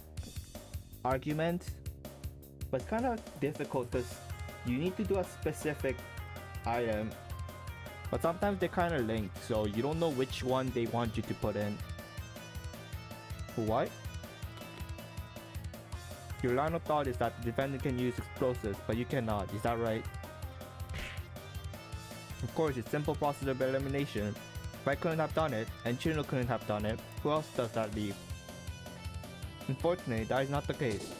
argument, but it's kind of difficult because you need to do a specific item, but sometimes they're kind of linked, so you don't know which one they want you to put in. What? Your line of thought is that the defendant can use explosives, but you cannot. Is that right? Of course, it's simple process of elimination. If I couldn't have done it, and Chino couldn't have done it, who else does that leave? Unfortunately, that is not the case.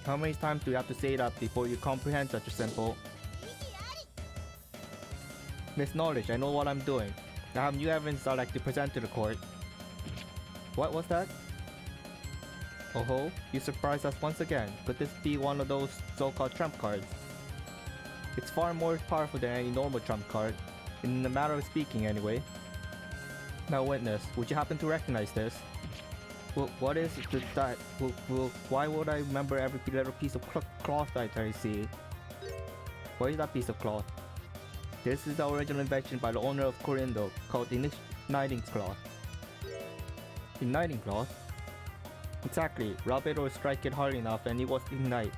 How many times do you have to say that before you comprehend such a simple? Miss Knowledge, I know what I'm doing. I have new evidence I'd like to present to the court. What was that? Oh ho, you surprised us once again. Could this be one of those so-called trump cards? It's far more powerful than any normal trump card, in a matter of speaking anyway. Now witness, would you happen to recognize this? Well, what is it that? Well, why would I remember every little piece of cloth that I see? Where is that piece of cloth? This is the original invention by the owner of Corindo called igniting cloth. Igniting cloth? Exactly. Rub it or strike it hard enough and it will ignite.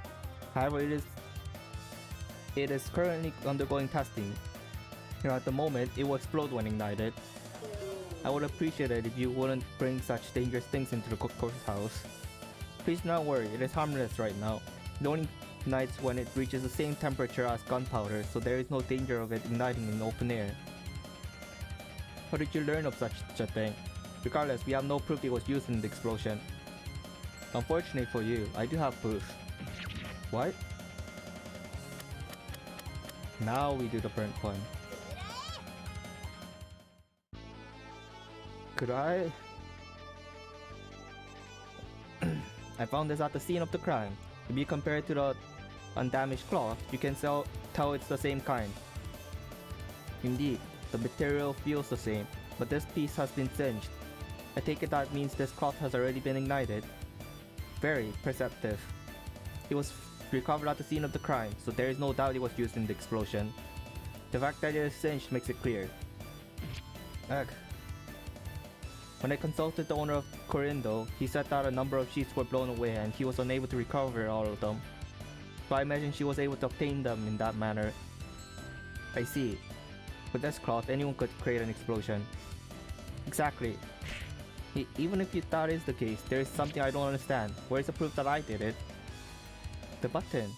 However, it is currently undergoing testing. Here at the moment, it will explode when ignited. I would appreciate it if you wouldn't bring such dangerous things into the courthouse. Please do not worry, it is harmless right now. It only ignites when it reaches the same temperature as gunpowder, so there is no danger of it igniting in the open air. How did you learn of such a thing? Regardless, we have no proof it was used in the explosion. Unfortunately for you, I do have proof. What? Now we do the burnt one. Could I? I found this at the scene of the crime. If you compare it to the undamaged cloth, you can tell it's the same kind. Indeed, the material feels the same, but this piece has been singed. I take it that means this cloth has already been ignited. Very perceptive. It was recovered at the scene of the crime, so there is no doubt it was used in the explosion. The fact that it is singed makes it clear. Ugh. When I consulted the owner of Corindo, he said that a number of sheets were blown away and he was unable to recover all of them. So I imagine she was able to obtain them in that manner. I see. With this cloth, anyone could create an explosion. Exactly. Even if that is the case, there is something I don't understand. Where is the proof that I did it? The button.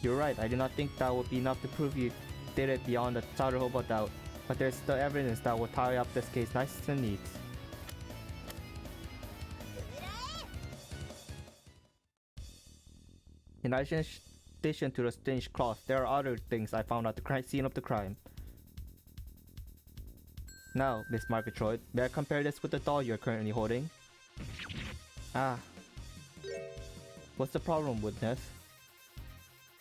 You're right, I do not think that would be enough to prove you did it beyond a shadow of a doubt. But there's still evidence that will tie up this case nice and neat. In addition to the singed cloth, there are other things I found at the scene of the crime. Now, Miss Murgatroyd, may I compare this with the doll you're currently holding? Ah. What's the problem with this?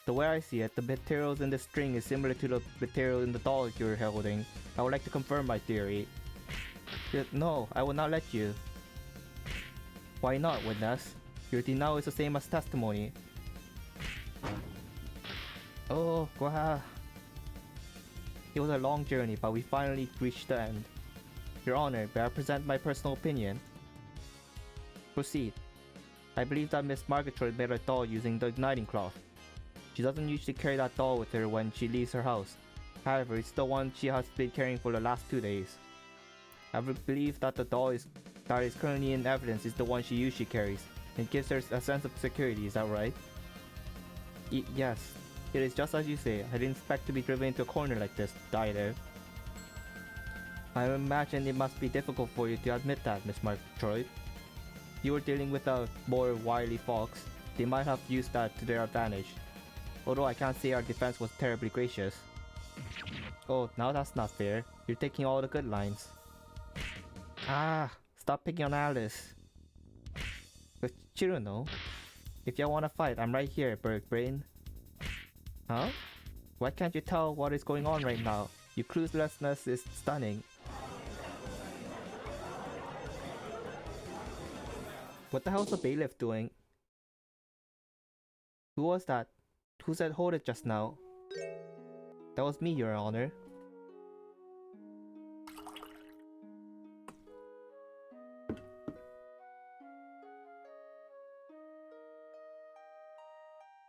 The way I see it, the materials in the string is similar to the material in the doll you're holding. I would like to confirm my theory. No, I will not let you. Why not, witness? Your denial is the same as testimony. Oh, wow. It was a long journey, but we finally reached the end. Your Honor, may I present my personal opinion? Proceed. I believe that Miss Murgatroyd made a doll using the igniting cloth. She doesn't usually carry that doll with her when she leaves her house. However, it's the one she has been carrying for the last 2 days. I believe that the doll that is currently in evidence is the one she usually carries, and gives her a sense of security, is that right? Yes. It is just as you say. I didn't expect to be driven into a corner like this, either. I imagine it must be difficult for you to admit that, Miss Murgatroyd. You were dealing with a more wily fox. They might have used that to their advantage. Although I can't say our defense was terribly gracious. Oh, now that's not fair. You're taking all the good lines. Ah, stop picking on Alice. But Chiruno, if you wanna fight, I'm right here, Berg Brain. Huh? Why can't you tell what is going on right now? Your cluelessness is stunning. What the hell's the bailiff doing? Who was that? Who said hold it just now? That was me, Your Honor.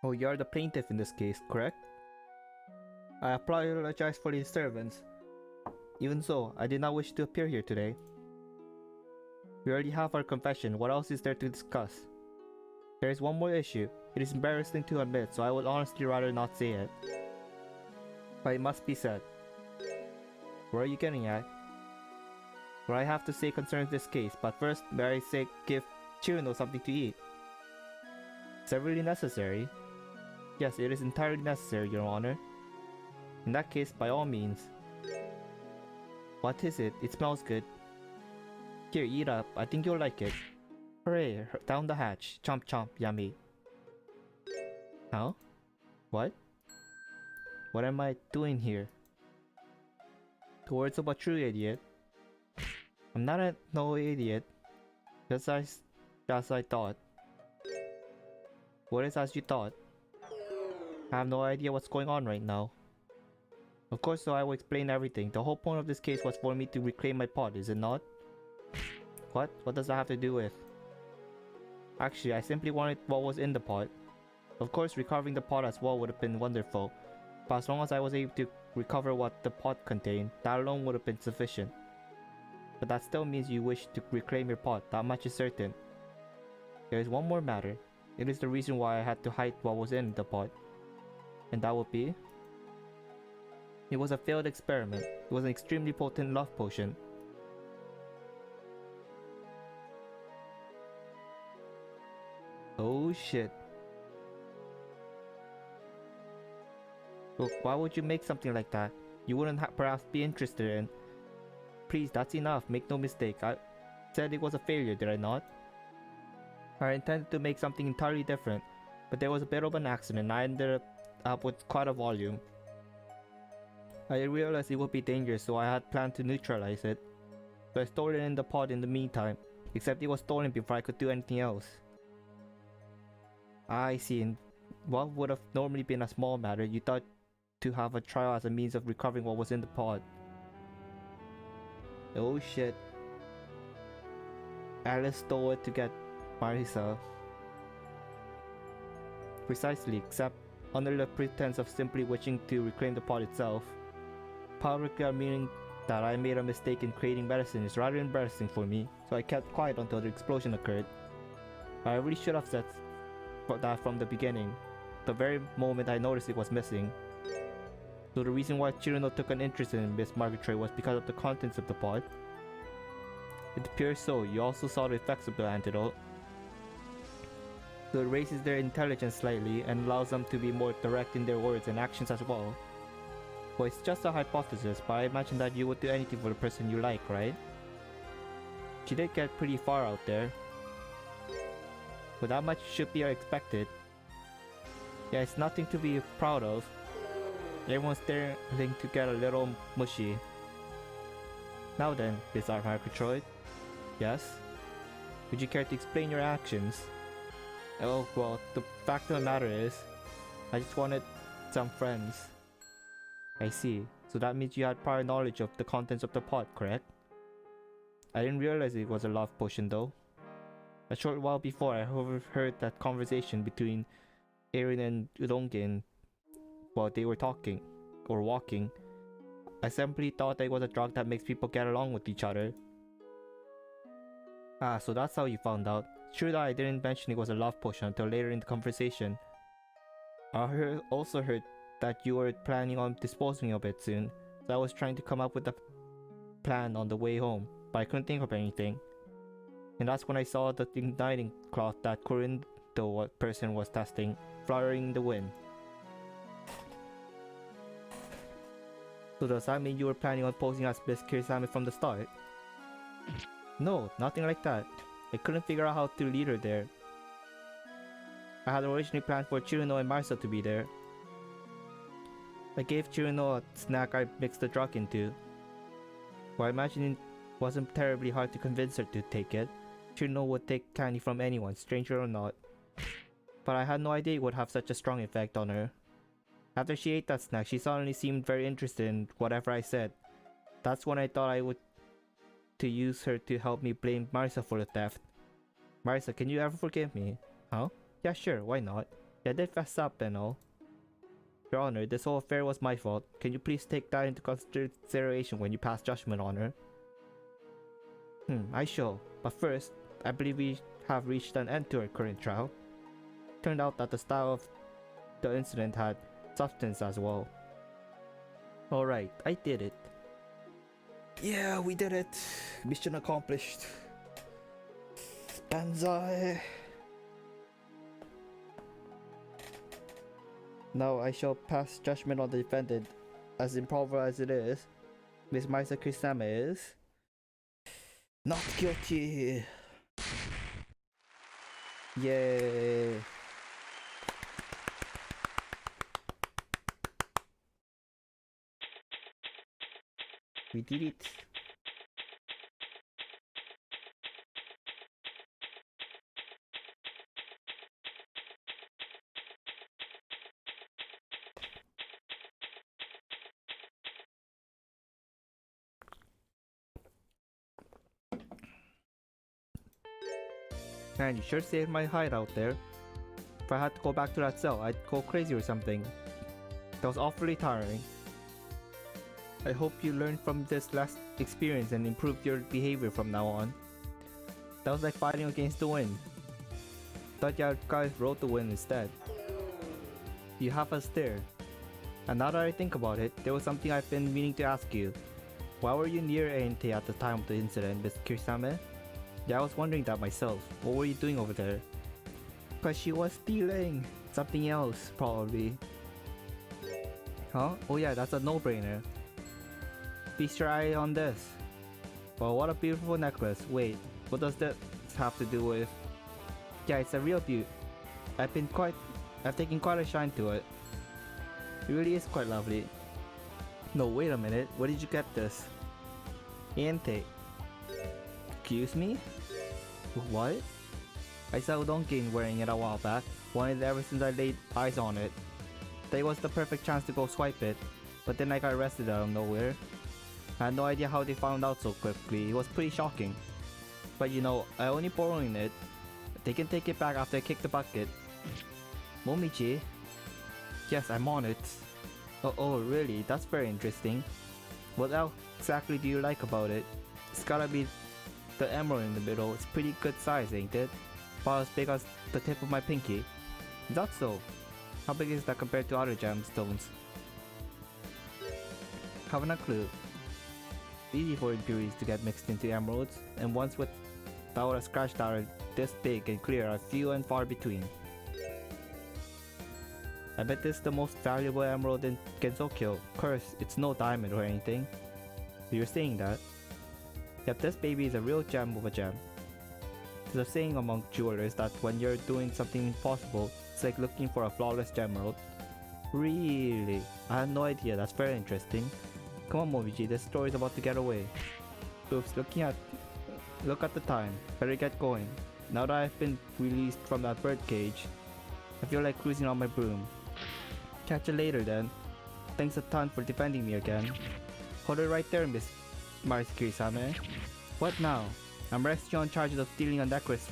Oh, you're the plaintiff in this case, correct? I apologize for the disturbance. Even so, I did not wish to appear here today. We already have our confession. What else is there to discuss? There is one more issue. It is embarrassing to admit, so I would honestly rather not say it. But it must be said. Where are you getting at? What I have to say concerns this case, but first, may I say give Chiruno something to eat? Is that really necessary? Yes, it is entirely necessary, Your Honor. In that case, by all means. What is it? It smells good. Here, eat up. I think you'll like it. Hooray, down the hatch. Chomp chomp, yummy. Huh? What? What am I doing here? The words of a true idiot. I'm not no idiot. Just as I thought. What is as you thought? I have no idea what's going on right now. Of course, so I will explain everything. The whole point of this case was for me to reclaim my pot, is it not? What? What does that have to do with? Actually, I simply wanted what was in the pot. Of course, recovering the pot as well would have been wonderful. But as long as I was able to recover what the pot contained, that alone would have been sufficient. But that still means you wish to reclaim your pot, that much is certain. There is one more matter. It is the reason why I had to hide what was in the pot. And that would be? It was a failed experiment. It was an extremely potent love potion. Oh shit. Look, why would you make something like that? You wouldn't perhaps be interested in. Please, that's enough, make no mistake. I said it was a failure, did I not? I intended to make something entirely different, but there was a bit of an accident and I ended up with quite a volume. I realized it would be dangerous, so I had planned to neutralize it. So I stored it in the pot in the meantime, except it was stolen before I could do anything else. I see, and what would have normally been a small matter, you thought to have a trial as a means of recovering what was in the pot. Oh shit. Alice stole it to get Marisa. Precisely, except under the pretense of simply wishing to reclaim the pot itself. Publicly admitting that I made a mistake in creating medicine is rather embarrassing for me, so I kept quiet until the explosion occurred. I really should have said that from the beginning, the very moment I noticed it was missing. So the reason why Chirino took an interest in Miss Margaret was because of the contents of the pot. It appears so. You also saw the effects of the antidote. So it raises their intelligence slightly and allows them to be more direct in their words and actions as well. Well, it's just a hypothesis, but I imagine that you would do anything for the person you like, right? She did get pretty far out there. But that much should be expected. Yeah, it's nothing to be proud of. Everyone's starting to get a little mushy. Now then, Bizarre Microtroid. Yes? Would you care to explain your actions? Oh, well, the fact of the matter is, I just wanted some friends. I see. So that means you had prior knowledge of the contents of the pot, correct? I didn't realize it was a love potion though. A short while before, I overheard that conversation between Aaron and Udongin while they were talking, or walking. I simply thought that it was a drug that makes people get along with each other. Ah, so that's how you found out. Sure that I didn't mention it was a love potion until later in the conversation. I also heard that you were planning on disposing of it soon, so I was trying to come up with a plan on the way home, but I couldn't think of anything. And that's when I saw the igniting cloth that Kurindo person was testing, fluttering in the wind. So does that mean you were planning on posing as Miss Kirisame from the start? No, nothing like that. I couldn't figure out how to lead her there. I had originally planned for Chirino and Marisa to be there. I gave Chirino a snack I mixed the drug into. Well, I imagine it wasn't terribly hard to convince her to take it. Chirino would take candy from anyone, stranger or not. But I had no idea it would have such a strong effect on her. After she ate that snack, she suddenly seemed very interested in whatever I said. That's when I thought I would to use her to help me blame Marisa for the theft. Marisa, can you ever forgive me? Huh? Yeah, sure, why not? Yeah, I did fess up and all. Your Honor, this whole affair was my fault. Can you please take that into consideration when you pass judgment on her? I shall. But first, I believe we have reached an end to our current trial. Turned out that the style of the incident had substance as well. Alright, I did it. Yeah, we did it. Mission accomplished. Banzai. Now I shall pass judgment on the defendant. As improper as it is, Miss Marisa Kirisame is not guilty. Yay. We did it. Man, you sure saved my hide out there. If I had to go back to that cell, I'd go crazy or something. That was awfully tiring. I hope you learned from this last experience and improved your behavior from now on. That was like fighting against the wind. Thought you guys rode the wind instead. You have us there. And now that I think about it, there was something I've been meaning to ask you. Why were you near Aente at the time of the incident, Miss Kirisame? Yeah, I was wondering that myself. What were you doing over there? Cause she was stealing something else, probably. Huh? Oh yeah, that's a no-brainer. Feast your eye on this. Well, what a beautiful necklace. Wait, what does that have to do with... Yeah, it's a real beaut. I've taken quite a shine to it. It really is quite lovely. No, wait a minute. Where did you get this? Aente. Excuse me? What? I saw Udonkin wearing it a while back. Wanted it ever since I laid eyes on it. That was the perfect chance to go swipe it. But then I got arrested out of nowhere. I had no idea how they found out so quickly. It was pretty shocking. But you know, I only borrowing it. They can take it back after I kick the bucket. Momiji? Yes, I'm on it. Oh, really? That's very interesting. What else exactly do you like about it? It's gotta be the emerald in the middle. It's pretty good size, ain't it? About as big as the tip of my pinky. That's so. How big is that compared to other gemstones? Haven't a clue. Easy for impurities to get mixed into emeralds, and ones without a scratch that are this big and clear are few and far between. I bet this is the most valuable emerald in Genzokyo. Curse, it's no diamond or anything. You're saying that? Yep, this baby is a real gem of a gem. There's a saying among jewelers that when you're doing something impossible, it's like looking for a flawless gemerald. Really? I had no idea. That's very interesting. Come on, Momiji, this story's about to get away. Oops, look at the time. Better get going. Now that I've been released from that bird cage, I feel like cruising on my broom. Catch you later then. Thanks a ton for defending me again. Hold it right there, Miss Marisa Kirisame. What now? I'm arresting you on charges of stealing a necklace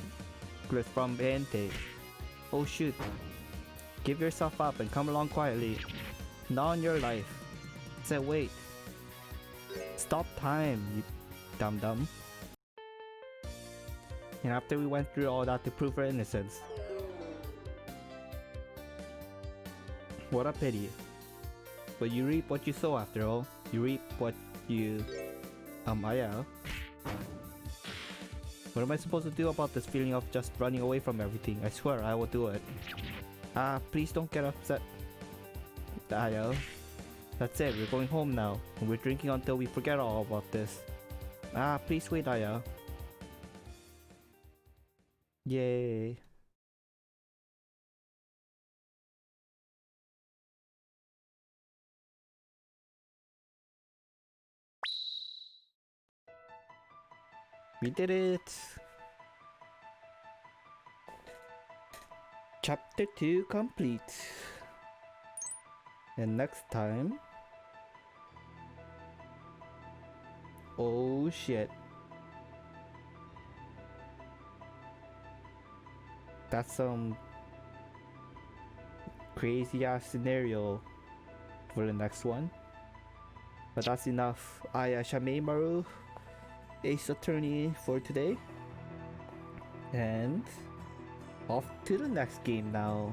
from Aente. Oh shoot. Give yourself up and come along quietly. Not on your life. Say wait. Stop time, you dum-dum. And after we went through all that to prove her innocence. What a pity. But you reap what you sow after all. You reap what you... yeah. What am I supposed to do about this feeling of just running away from everything? I swear I will do it. Please don't get upset. Ayo. That's it, we're going home now. And we're drinking until we forget all about this. Please wait, Aya. Yay. We did it! Chapter 2 complete. And next time... Oh shit. That's some crazy ass scenario for the next one. But that's enough. Shameimaru Ace Attorney for today. And off to the next game now.